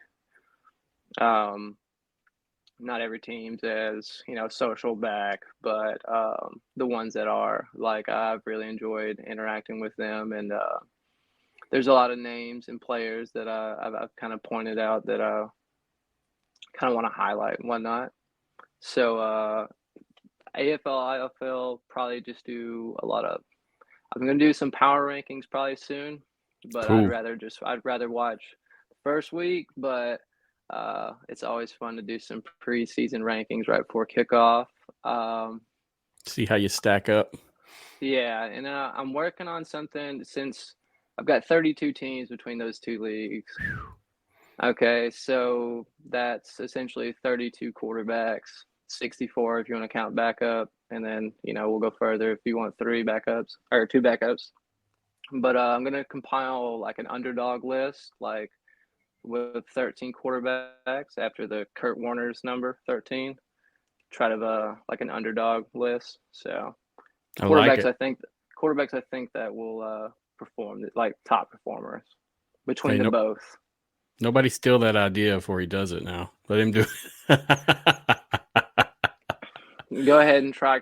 Not every team's as social back, but the ones that are, like, I've really enjoyed interacting with them, and there's a lot of names and players that I've kind of pointed out that I kind of want to highlight and whatnot. So AFL, IFL, probably just do a lot of. I'm gonna do some power rankings probably soon, but Cool. I'd rather watch the first week, but it's always fun to do some preseason rankings right before kickoff. See how you stack up. Yeah, and I'm working on something since I've got 32 teams between those two leagues. Okay, so that's essentially 32 quarterbacks, 64 if you want to count backup, and then we'll go further if you want 3 backups or 2 backups. But I'm gonna compile like an underdog list, like with 13 quarterbacks after the Kurt Warner's number 13. Try to like an underdog list. So quarterbacks, I think that will perform like top performers between the both. Nobody steal that idea before he does it now. Let him do it. Go ahead and try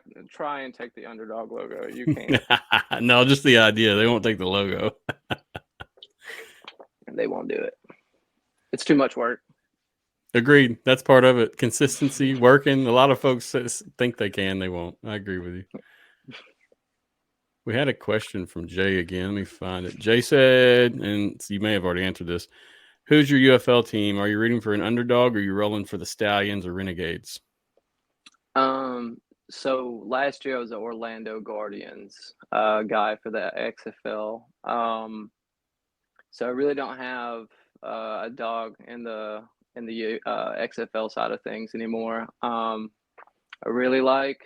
and take the underdog logo. You can't. No, just the idea. They won't take the logo. They won't do it. It's too much work. Agreed. That's part of it. Consistency, working. A lot of folks think they can. They won't. I agree with you. We had a question from Jay again. Let me find it. Jay said, and you may have already answered this, who's your UFL team? Are you rooting for an underdog or are you rolling for the Stallions or Renegades? So last year I was the Orlando Guardians guy for the XFL. So I really don't have a dog in the XFL side of things anymore. I really like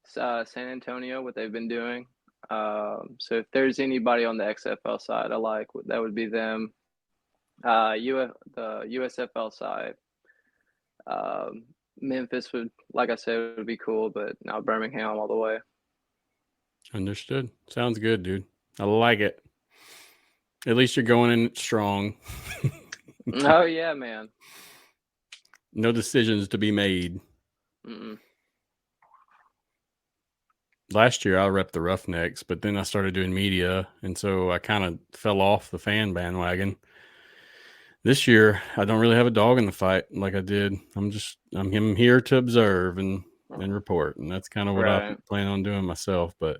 San Antonio, what they've been doing. So if there's anybody on the XFL side, I like that would be them. The USFL side, um, Memphis would, like I said, would be cool, but now Birmingham all the way. Understood. Sounds good, dude. I like it. At least you're going in strong. Oh yeah, man. No decisions to be made. Mm-mm. Last year I repped the Roughnecks, but then I started doing media, and so I kind of fell off the fan bandwagon. This year I don't really have a dog in the fight like I did. I'm here to observe and report, and that's kind of what I Right. plan on doing myself. But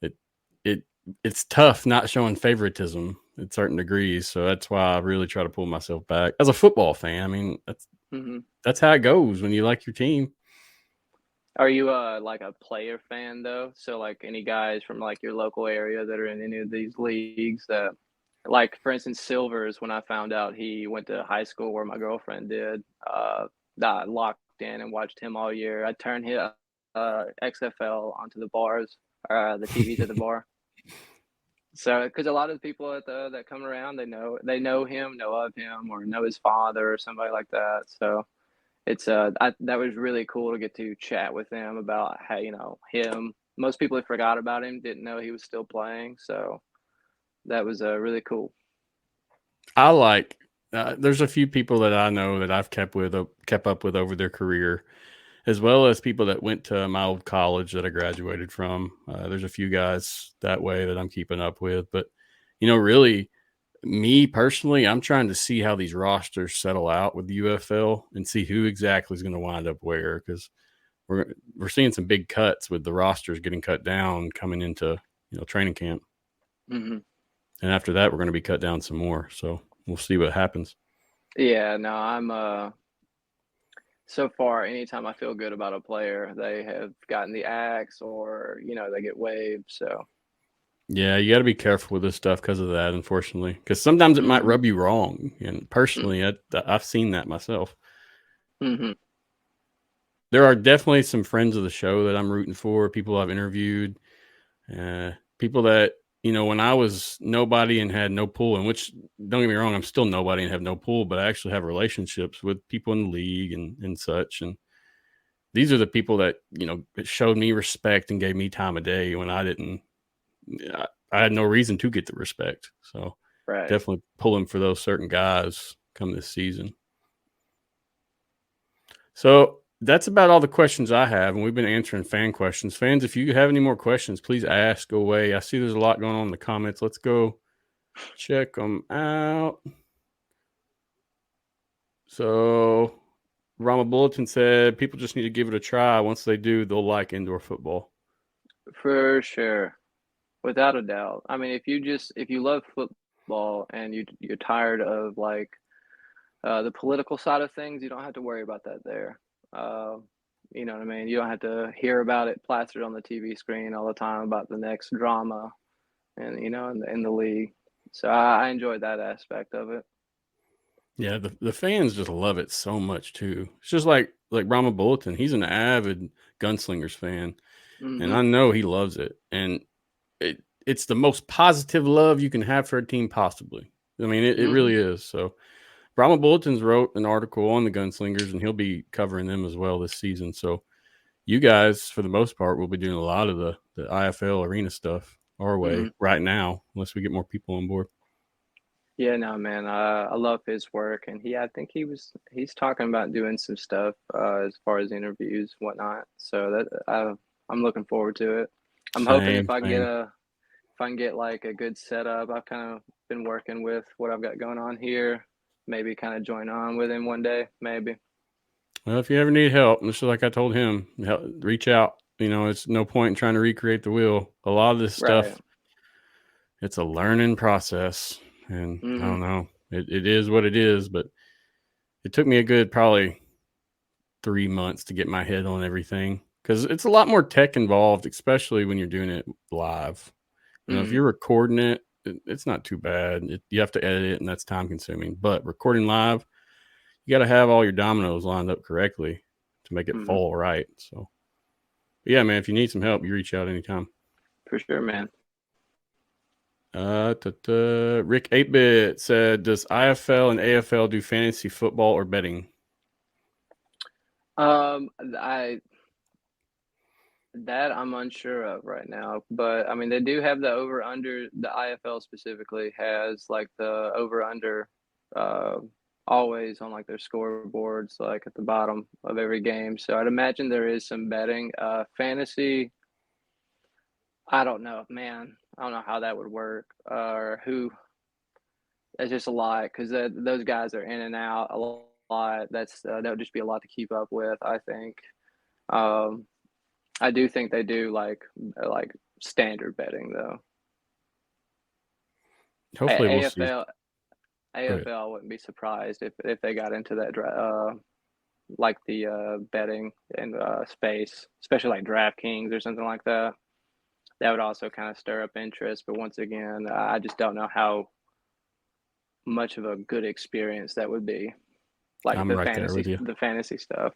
it it it's tough not showing favoritism at certain degrees, so that's why I really try to pull myself back. As a football fan, I mean Mm-hmm. that's how it goes when you like your team. Are you like a player fan though? So like any guys from like your local area that are in any of these leagues that like for instance Silvers when I found out he went to high school where my girlfriend did, I locked in and watched him all year. I turned his XFL onto the bars, the TVs at the bar. So because a lot of the people at the that come around they know him, know of him, or know his father or somebody like that. So that was really cool to get to chat with him about how him. Most people had forgot about him, didn't know he was still playing, so that was really cool. I like. There's a few people that I know that I've kept up with over their career, as well as people that went to my old college that I graduated from. There's a few guys that way that I'm keeping up with, but really, me personally, I'm trying to see how these rosters settle out with the UFL and see who exactly is going to wind up where, because we're seeing some big cuts with the rosters getting cut down coming into training camp, Hmm. and after that we're going to be cut down some more. So we'll see what happens. Yeah, no, I'm so far anytime I feel good about a player, they have gotten the axe or they get waived. So Yeah, you got to be careful with this stuff because of that, unfortunately, because sometimes it might hmm rub you wrong. And personally, I've seen that myself. hmm There are definitely some friends of the show that I'm rooting for, people I've interviewed, people that, when I was nobody and had no pull, and which, don't get me wrong, I'm still nobody and have no pull, but I actually have relationships with people in the league and such. And these are the people that, showed me respect and gave me time of day when I didn't, I had no reason to get the respect. So right. definitely pulling for those certain guys come this season. So that's about all the questions I have, and we've been answering fan questions. Fans, if you have any more questions, please ask away. I see there's a lot going on in the comments. Let's go check them out. So Rama Bulletin said people just need to give it a try. Once they do, they'll like indoor football. For sure, without a doubt. I mean, if you love football and you're tired of like the political side of things, you don't have to worry about that there. Uh, you know what I mean? You don't have to hear about it plastered on the TV screen all the time about the next drama and in the league. So I enjoyed that aspect of it. Yeah, the fans just love it so much too. It's just like Brahma Bulletin. He's an avid Gunslingers fan, and Hmm. I know he loves it. And it's the most positive love you can have for a team possibly. I mean, it Hmm. really is. So Brahma Bulletins wrote an article on the Gunslingers, and he'll be covering them as well this season. So you guys, for the most part, will be doing a lot of the IFL arena stuff our Hmm. way right now, unless we get more people on board. Yeah, no, man. I love his work, and I think he's talking about doing some stuff as far as interviews, whatnot. So I'm looking forward to it. I'm hoping Same, same. if I can get like a good setup. I've kind of been working with what I've got going on here. Maybe kind of join on with him one day, maybe. Well, if you ever need help, just like I told him, reach out. It's no point in trying to recreate the wheel. A lot of this Right. stuff, it's a learning process, and I Hmm. don't know. It is what it is, but it took me a good probably 3 months to get my head on everything because it's a lot more tech involved, especially when you're doing it live. If you're recording it, it's not too bad. You have to edit it, and that's time consuming. But recording live, you got to have all your dominoes lined up correctly to make it fall right. So, yeah, man, if you need some help, you reach out anytime. For sure, man. Rick 8-Bit said, does IFL and AFL do fantasy football or betting? I'm unsure of right now, but I mean they do have the over under. The IFL specifically has like the over under always on like their scoreboards, like at the bottom of every game. So I'd imagine there is some betting. Fantasy, I don't know, man. I don't know how that would work or who. That's just a lot because those guys are in and out a lot. That would just be a lot to keep up with, I think. Um, I do think they do like standard betting though. Hopefully we'll see. AFL I wouldn't be surprised if they got into that like the betting and space, especially like DraftKings or something like that. That would also kind of stir up interest. But once again, I just don't know how much of a good experience that would be. Like I'm right there with you. the fantasy stuff.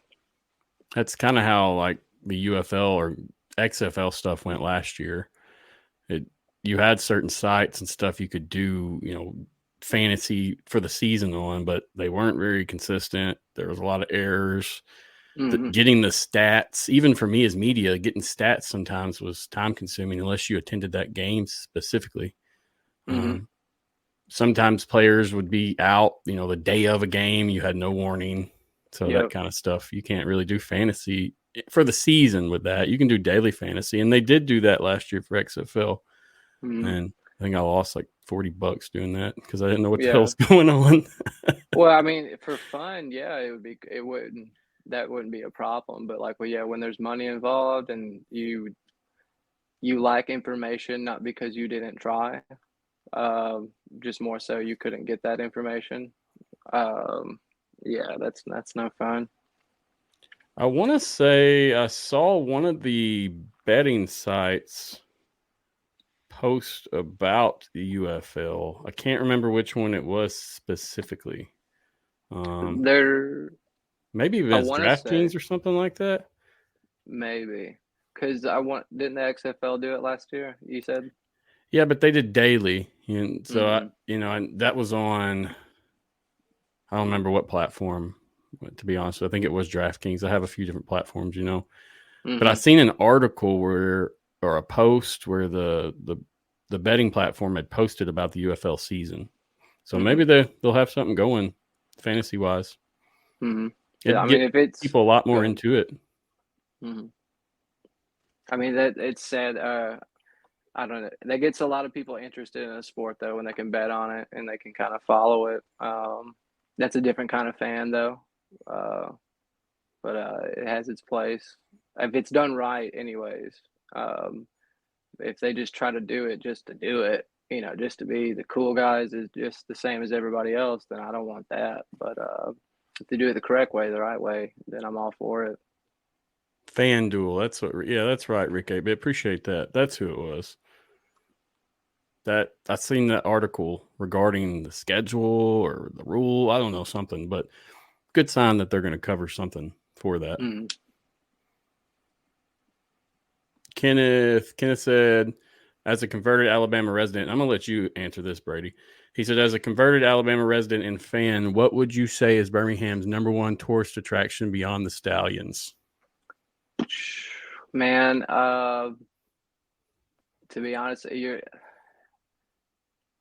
That's kind of how like the UFL or XFL stuff went last year. You had certain sites and stuff you could do, fantasy for the season on, but they weren't very consistent. There was a lot of errors. Getting the stats, even for me as media, getting stats sometimes was time consuming unless you attended that game specifically. Sometimes players would be out, the day of a game, you had no warning. So that kind of stuff, you can't really do fantasy for the season with that. You can do daily fantasy, and they did do that last year for XFL. And I think I lost like $40 doing that because I didn't know what the hell's going on. Well, I mean, for fun, that wouldn't be a problem. But like, when there's money involved and you like information, not because you didn't try, just more so you couldn't get that information. That's no fun. I want to say I saw one of the betting sites post about the UFL. I can't remember which one it was specifically. Maybe it was DraftKings or something like that. Maybe because didn't the XFL do it last year? You said. Yeah, but they did daily, and so and that was on. I don't remember what platform. To be honest, I think it was DraftKings. I have a few different platforms, but I seen an article or a post where the betting platform had posted about the UFL season. So maybe they'll have something going fantasy wise. Yeah, I mean, if it's people a lot more into it. I mean, that it's sad. I don't know. That gets a lot of people interested in a sport though when they can bet on it and they can kind of follow it. That's a different kind of fan though, but it has its place if it's done right. Anyways, if they just try to do it just to do it, just to be the cool guys is just the same as everybody else, then I don't want that. But if they do it the correct way, the right way, then I'm all for it. FanDuel, that's right, Rick. I appreciate that. That's who it was. That I seen that article regarding the schedule or the rule. I don't know, something, but good sign that they're going to cover something for that. Kenneth said, as a converted Alabama resident, I'm going to let you answer this, Brady. He said, as a converted Alabama resident and fan, what would you say is Birmingham's number one tourist attraction beyond the Stallions? Man, to be honest,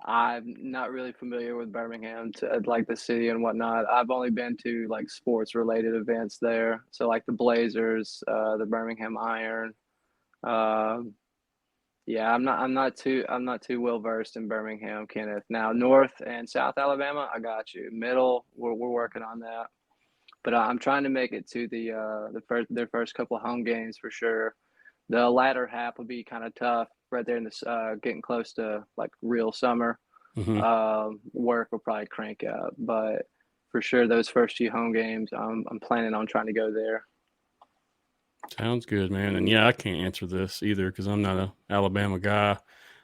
I'm not really familiar with Birmingham, like the city and whatnot. I've only been to like sports related events there, so like the Blazers, the Birmingham Iron. Yeah, I'm not too well versed in Birmingham, Kenneth. Now North and South Alabama, I got you. Middle, we're working on that. But I'm trying to make it to their first couple of home games for sure. The latter half will be kind of tough right there in this getting close to like real summer. Work will probably crank up, but for sure those first few home games, I'm planning on trying to go there. Sounds good, man. And yeah, I can't answer this either because I'm not a Alabama guy.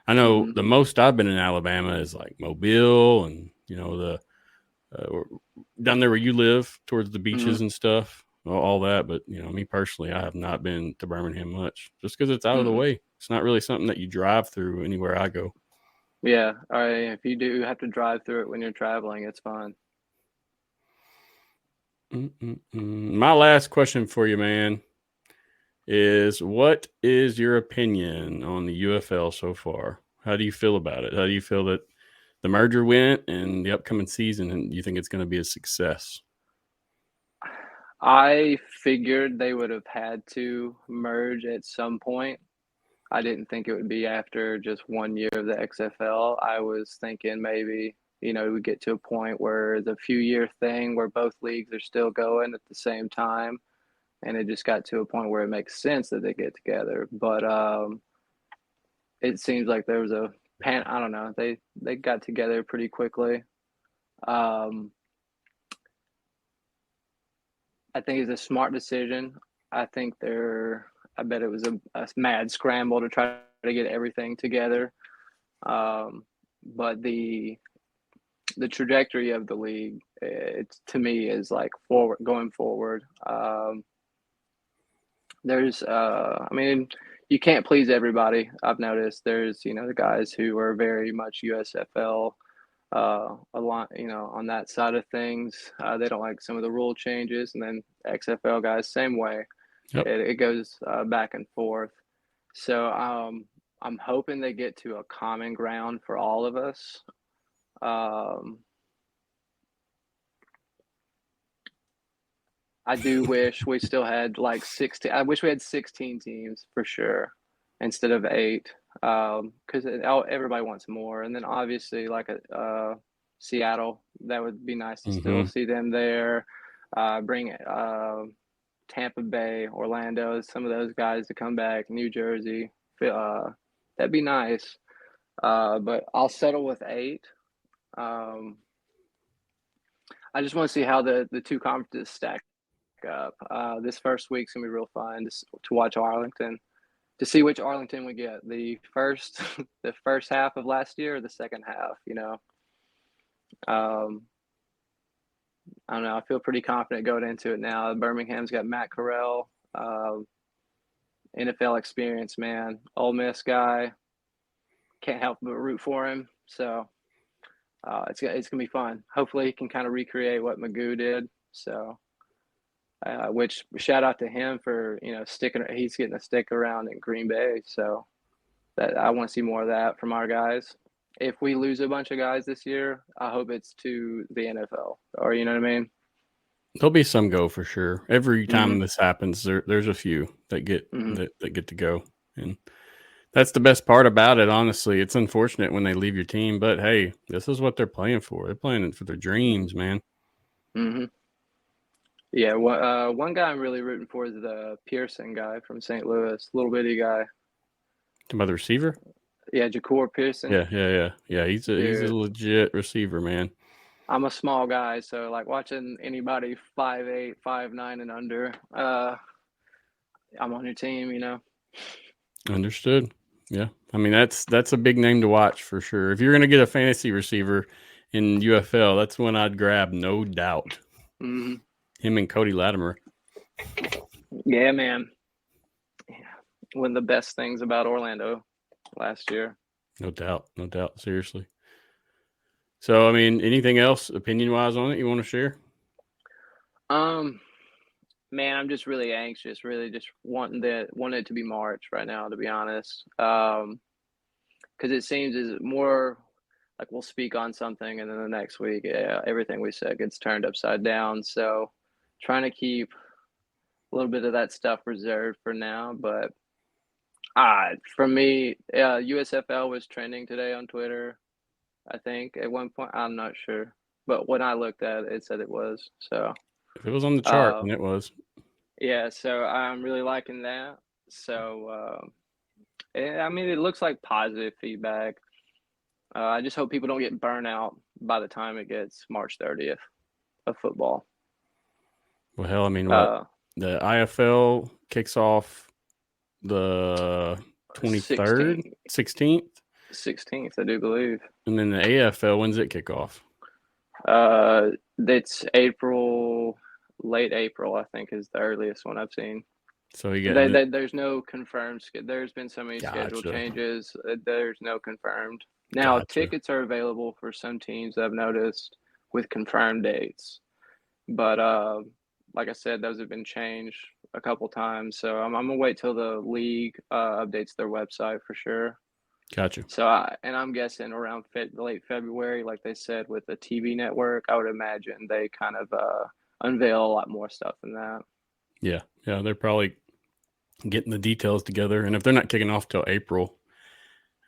I know the most I've been in Alabama is like Mobile and the down there where you live towards the beaches and stuff, all that. But me personally, I have not been to Birmingham much just because it's out of the way. It's not really something that you drive through anywhere I go. Yeah, all right. If you do have to drive through it when you're traveling, it's fine. My last question for you, man, is what is your opinion on the UFL so far? How do you feel about it? How do you feel that the merger went and the upcoming season, and do you think it's going to be a success? I figured they would have had to merge at some point. I didn't think it would be after just 1 year of the XFL. I was thinking maybe, we get to a point where the few year thing where both leagues are still going at the same time. And it just got to a point where it makes sense that they get together. But it seems like there was I don't know, they got together pretty quickly. I think it's a smart decision. I bet it was a mad scramble to try to get everything together. But the trajectory of the league, to me, is like going forward. I mean, you can't please everybody. I've noticed there's, the guys who are very much USFL a lot, on that side of things. They don't like some of the rule changes, and then XFL guys, same way. Yep. It goes back and forth. So I'm hoping they get to a common ground for all of us. I do wish we still had like 16. I wish we had 16 teams for sure instead of 8, because everybody wants more. And then obviously like Seattle, that would be nice to still see them there. Bring Tampa Bay, Orlando, some of those guys to come back. New Jersey, that'd be nice. But I'll settle with 8. I just want to see how the two conferences stack up. This first week's gonna be real fun to watch Arlington, to see which Arlington we get. The first the first half of last year or the second half, I don't know. I feel pretty confident going into it now. Birmingham's got Matt Corral, NFL experience, man. Ole Miss guy. Can't help but root for him. So it's gonna be fun. Hopefully he can kind of recreate what Magoo did. So which shout out to him for sticking. He's getting a stick around in Green Bay. So that I want to see more of that from our guys. If we lose a bunch of guys this year, I hope it's to the NFL, or you know what I mean. There'll be some go for sure. Every time this happens, there's a few that get that get to go, and that's the best part about it. Honestly, it's unfortunate when they leave your team, but hey, this is what they're playing for. They're playing for their dreams, man. Yeah, one guy I'm really rooting for is the Pearson guy from St. Louis, little bitty guy. About the receiver? Yeah, Ja'Cour Pearson. Yeah. He's a legit receiver, man. I'm a small guy, so like watching anybody 5'8", 5'9", and under, I'm on your team. Understood. Yeah, I mean that's a big name to watch for sure. If you're gonna get a fantasy receiver in UFL, that's one I'd grab, no doubt. Him and Cody Latimer. Yeah, man. Yeah. One of the best things about Orlando last year. No doubt. Seriously. So, I mean, anything else opinion-wise on it you want to share? Man, I'm just really anxious, really just wanting it to be March right now, to be honest. Because it seems is more like we'll speak on something and then the next week, everything we said gets turned upside down. So trying to keep a little bit of that stuff reserved for now. But for me, USFL was trending today on Twitter, I think, at one point. I'm not sure. But when I looked at it, it said it was. So if it was on the chart, then it was. Yeah, so I'm really liking that. So, I mean, it looks like positive feedback. I just hope people don't get burnt out by the time it gets March 30th. of football. Well, hell, I mean, what the IFL kicks off the 23rd, 16th, 16th, I do believe. and then the AFL, when's it kick off? It's April, late April, I think, is the earliest one I've seen. So you get there's no confirmed. There's been so many schedule changes. There's no confirmed. Now tickets are available for some teams I've noticed with confirmed dates, but like I said, those have been changed a couple times. So I'm gonna wait till the league updates their website for sure. Gotcha. So I'm guessing around late February, like they said with the TV network, I would imagine they kind of unveil a lot more stuff than that. Yeah, they're probably getting the details together, and if they're not kicking off till April,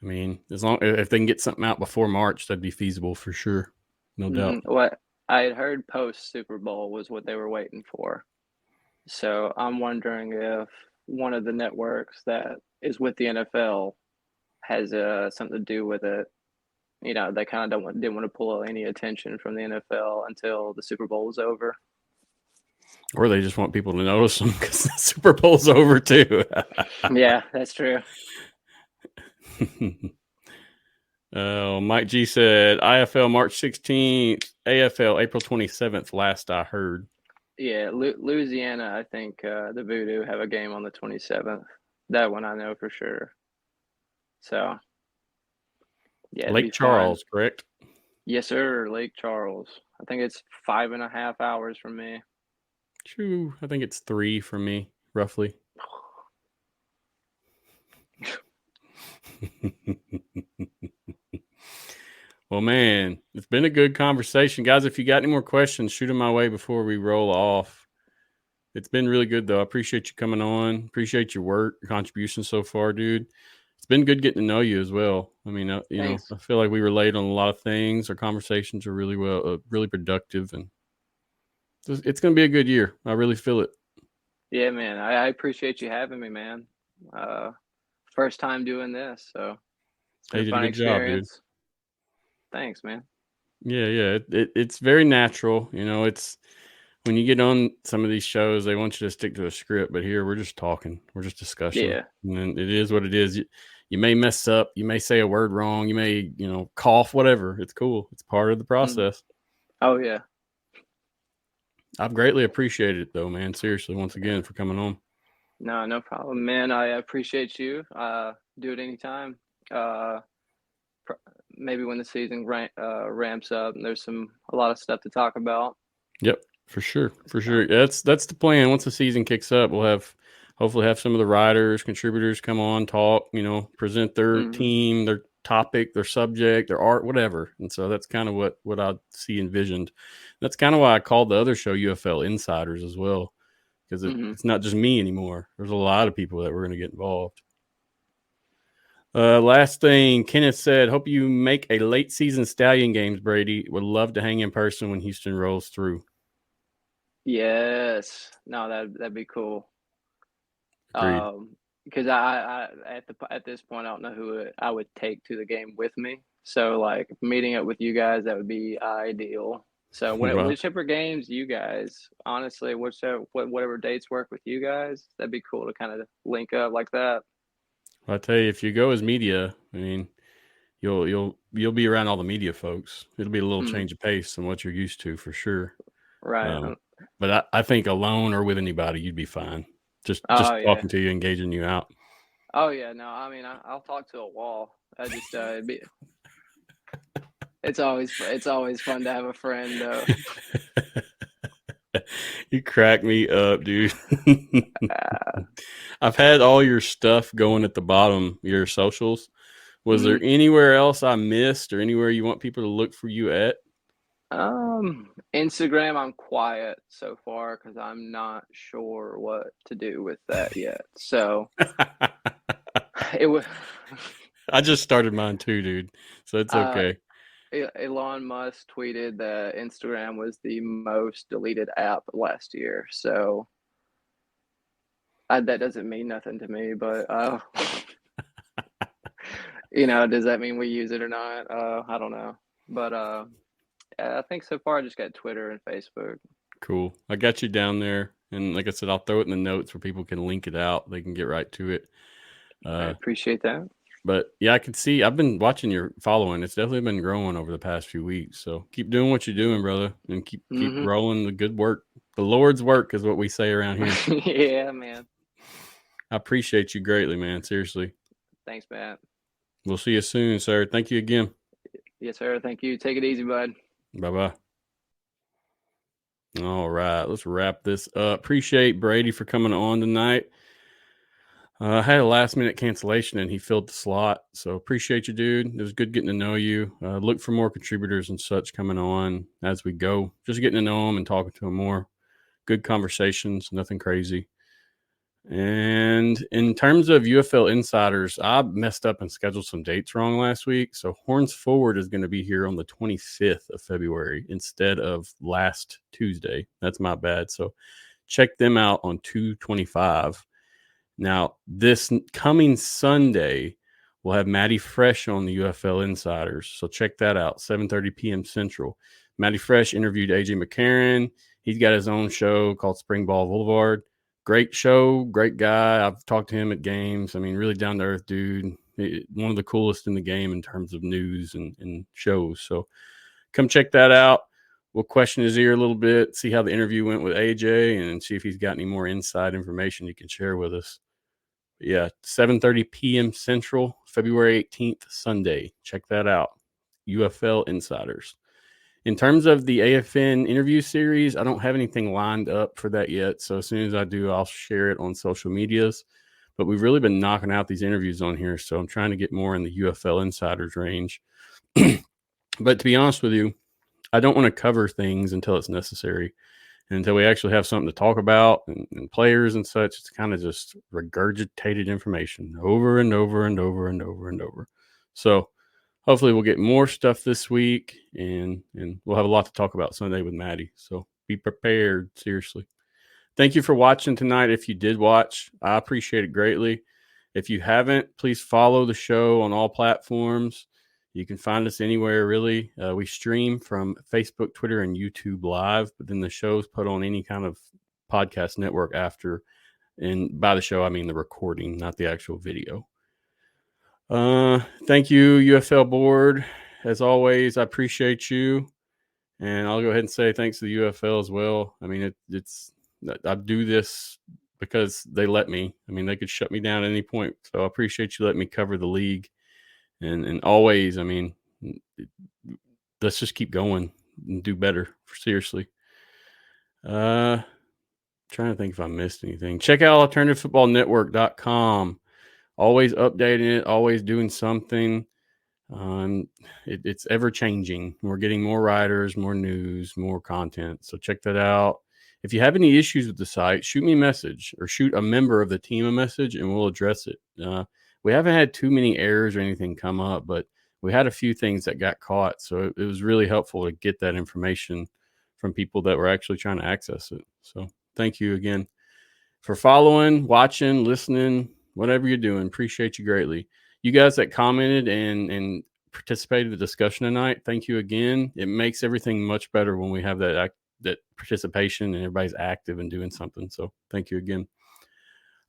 I mean, if they can get something out before March, that'd be feasible for sure, no doubt. What I had heard post Super Bowl was what they were waiting for. So I'm wondering if one of the networks that is with the NFL has something to do with it. You know, they kind of didn't want to pull any attention from the NFL until the Super Bowl was over. Or they just want people to notice them because the Super Bowl's over too. Yeah, that's true. Mike G said IFL March 16th, AFL April 27th, last I heard. Yeah, Louisiana, I think the Voodoo have a game on the 27th. That one I know for sure. So, yeah, Lake Charles, correct? Yes, sir. Lake Charles. I think it's 5.5 hours from me. True. I think it's 3 from me, roughly. Well, man, it's been a good conversation. Guys, if you got any more questions, shoot them my way before we roll off. It's been really good, though. I appreciate you coming on. Appreciate your work, your contribution so far, dude. It's been good getting to know you as well. I mean, you know, I feel like we relate on a lot of things. Our conversations are really productive, and it's going to be a good year. I really feel it. Yeah, man. I appreciate you having me, man. First time doing this, so it's been a fun experience. Job, dude. Thanks, man. Yeah. It's very natural. You know, it's when you get on some of these shows, they want you to stick to the script, but here we're just talking. We're just discussing. Yeah. And it is what it is. You may mess up. You may say a word wrong. You may, cough, whatever. It's cool. It's part of the process. Oh, yeah. I've greatly appreciated it, though, man. Seriously, once again, for coming on. No problem, man. I appreciate you. Do it anytime. Maybe when the season ramps up and there's a lot of stuff to talk about. Yep, for sure. That's the plan. Once the season kicks up, we'll hopefully have some of the writers, contributors come on, talk, present their team, their topic, their subject, their art, whatever. And so that's kind of what I see envisioned. That's kind of why I called the other show UFL Insiders as well, because it's not just me anymore. There's a lot of people that we're going to get involved. Last thing, Kenneth said, hope you make a late season Stallion games, Brady. Would love to hang in person when Houston rolls through. Yes. No, that'd be cool. Because I at this point, I don't know who I would take to the game with me. So like meeting up with you guys, that would be ideal. So whichever games you guys, honestly, whatever dates work with you guys, that'd be cool to kind of link up like that. Well, I tell you, if you go as media, I mean, you'll be around all the media folks. It'll be a little change of pace than what you're used to for sure. Right. But I think alone or with anybody, you'd be fine. Just talking to you, engaging you out. Oh yeah, no, I mean I'll talk to a wall. I just it's always fun to have a friend though. You crack me up, dude. I've had all your stuff going at the bottom, your socials. Was there anywhere else I missed or anywhere you want people to look for you at? Instagram, I'm quiet so far because I'm not sure what to do with that yet. So it was. I just started mine too, dude. So it's okay. Elon Musk tweeted that Instagram was the most deleted app last year. So that doesn't mean nothing to me, but does that mean we use it or not? I don't know. But I think so far I just got Twitter and Facebook. Cool. I got you down there. And like I said, I'll throw it in the notes where people can link it out. They can get right to it. I appreciate that. But yeah, I can see, I've been watching your following. It's definitely been growing over the past few weeks. So keep doing what you're doing, brother, and keep rolling the good work. The Lord's work is what we say around here. Yeah, man. I appreciate you greatly, man. Seriously. Thanks, Matt. We'll see you soon, sir. Thank you again. Yes, sir. Thank you. Take it easy, bud. Bye-bye. All right, let's wrap this up. Appreciate Brady for coming on tonight. I had a last-minute cancellation, and he filled the slot. So appreciate you, dude. It was good getting to know you. Look for more contributors and such coming on as we go. Just getting to know them and talking to them more. Good conversations, nothing crazy. And in terms of UFL Insiders, I messed up and scheduled some dates wrong last week. So Horns Forward is going to be here on the 25th of February instead of last Tuesday. That's my bad. So check them out on 2/25. Now, this coming Sunday, we'll have Matty Fresh on the UFL Insiders. So check that out, 7:30 p.m. Central. Matty Fresh interviewed AJ McCarron. He's got his own show called Spring Ball Boulevard. Great show, great guy. I've talked to him at games. I mean, really down-to-earth dude. One of the coolest in the game in terms of news and shows. So come check that out. We'll question his ear a little bit, see how the interview went with AJ, and see if he's got any more inside information he can share with us. But yeah, 7:30 p.m. Central, February 18th, Sunday. Check that out. UFL Insiders. In terms of the AFN Interview Series, I don't have anything lined up for that yet. So as soon as I do, I'll share it on social medias. But we've really been knocking out these interviews on here. So I'm trying to get more in the UFL Insiders range. But to be honest with you, I don't want to cover things until it's necessary. And until we actually have something to talk about and players and such, it's kind of just regurgitated information over and over and over and over and over. So hopefully we'll get more stuff this week, and we'll have a lot to talk about Sunday with Maddie. So be prepared, seriously. Thank you for watching tonight. If you did watch, I appreciate it greatly. If you haven't, please follow the show on all platforms. You can find us anywhere, really. We stream from Facebook, Twitter, and YouTube live, but then the show's put on any kind of podcast network after. And by the show, I mean the recording, not the actual video. Thank you, UFL board. As always, I appreciate you. And I'll go ahead and say thanks to the UFL as well. I mean, I do this because they let me. I mean, they could shut me down at any point. So I appreciate you letting me cover the league. And always, I mean, let's just keep going and do better. Seriously. Trying to think if I missed anything. Check out alternativefootballnetwork.com. Always updating it, always doing something. It's ever changing. We're getting more writers, more news, more content. So check that out. If you have any issues with the site, shoot me a message or shoot a member of the team a message and we'll address it. We haven't had too many errors or anything come up, but we had a few things that got caught. So it was really helpful to get that information from people that were actually trying to access it. So thank you again for following, watching, listening, whatever you're doing. Appreciate you greatly. You guys that commented and participated in the discussion tonight, thank you again. It makes everything much better when we have that participation and everybody's active and doing something. So thank you again.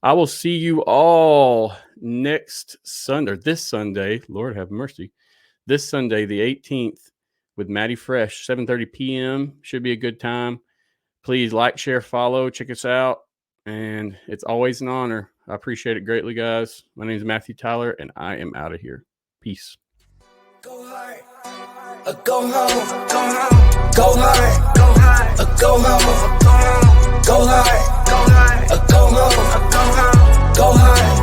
I will see you all next Sunday, or this Sunday, Lord have mercy, this Sunday, the 18th, with Matty Fresh, 7:30 p.m. Should be a good time. Please like, share, follow, check us out. And it's always an honor. I appreciate it greatly, guys. My name is Matthew Tyler, and I am out of here. Peace. Go hard, go home, go home, go hard, go hard, go home, go hard, go hard, go home, go hard.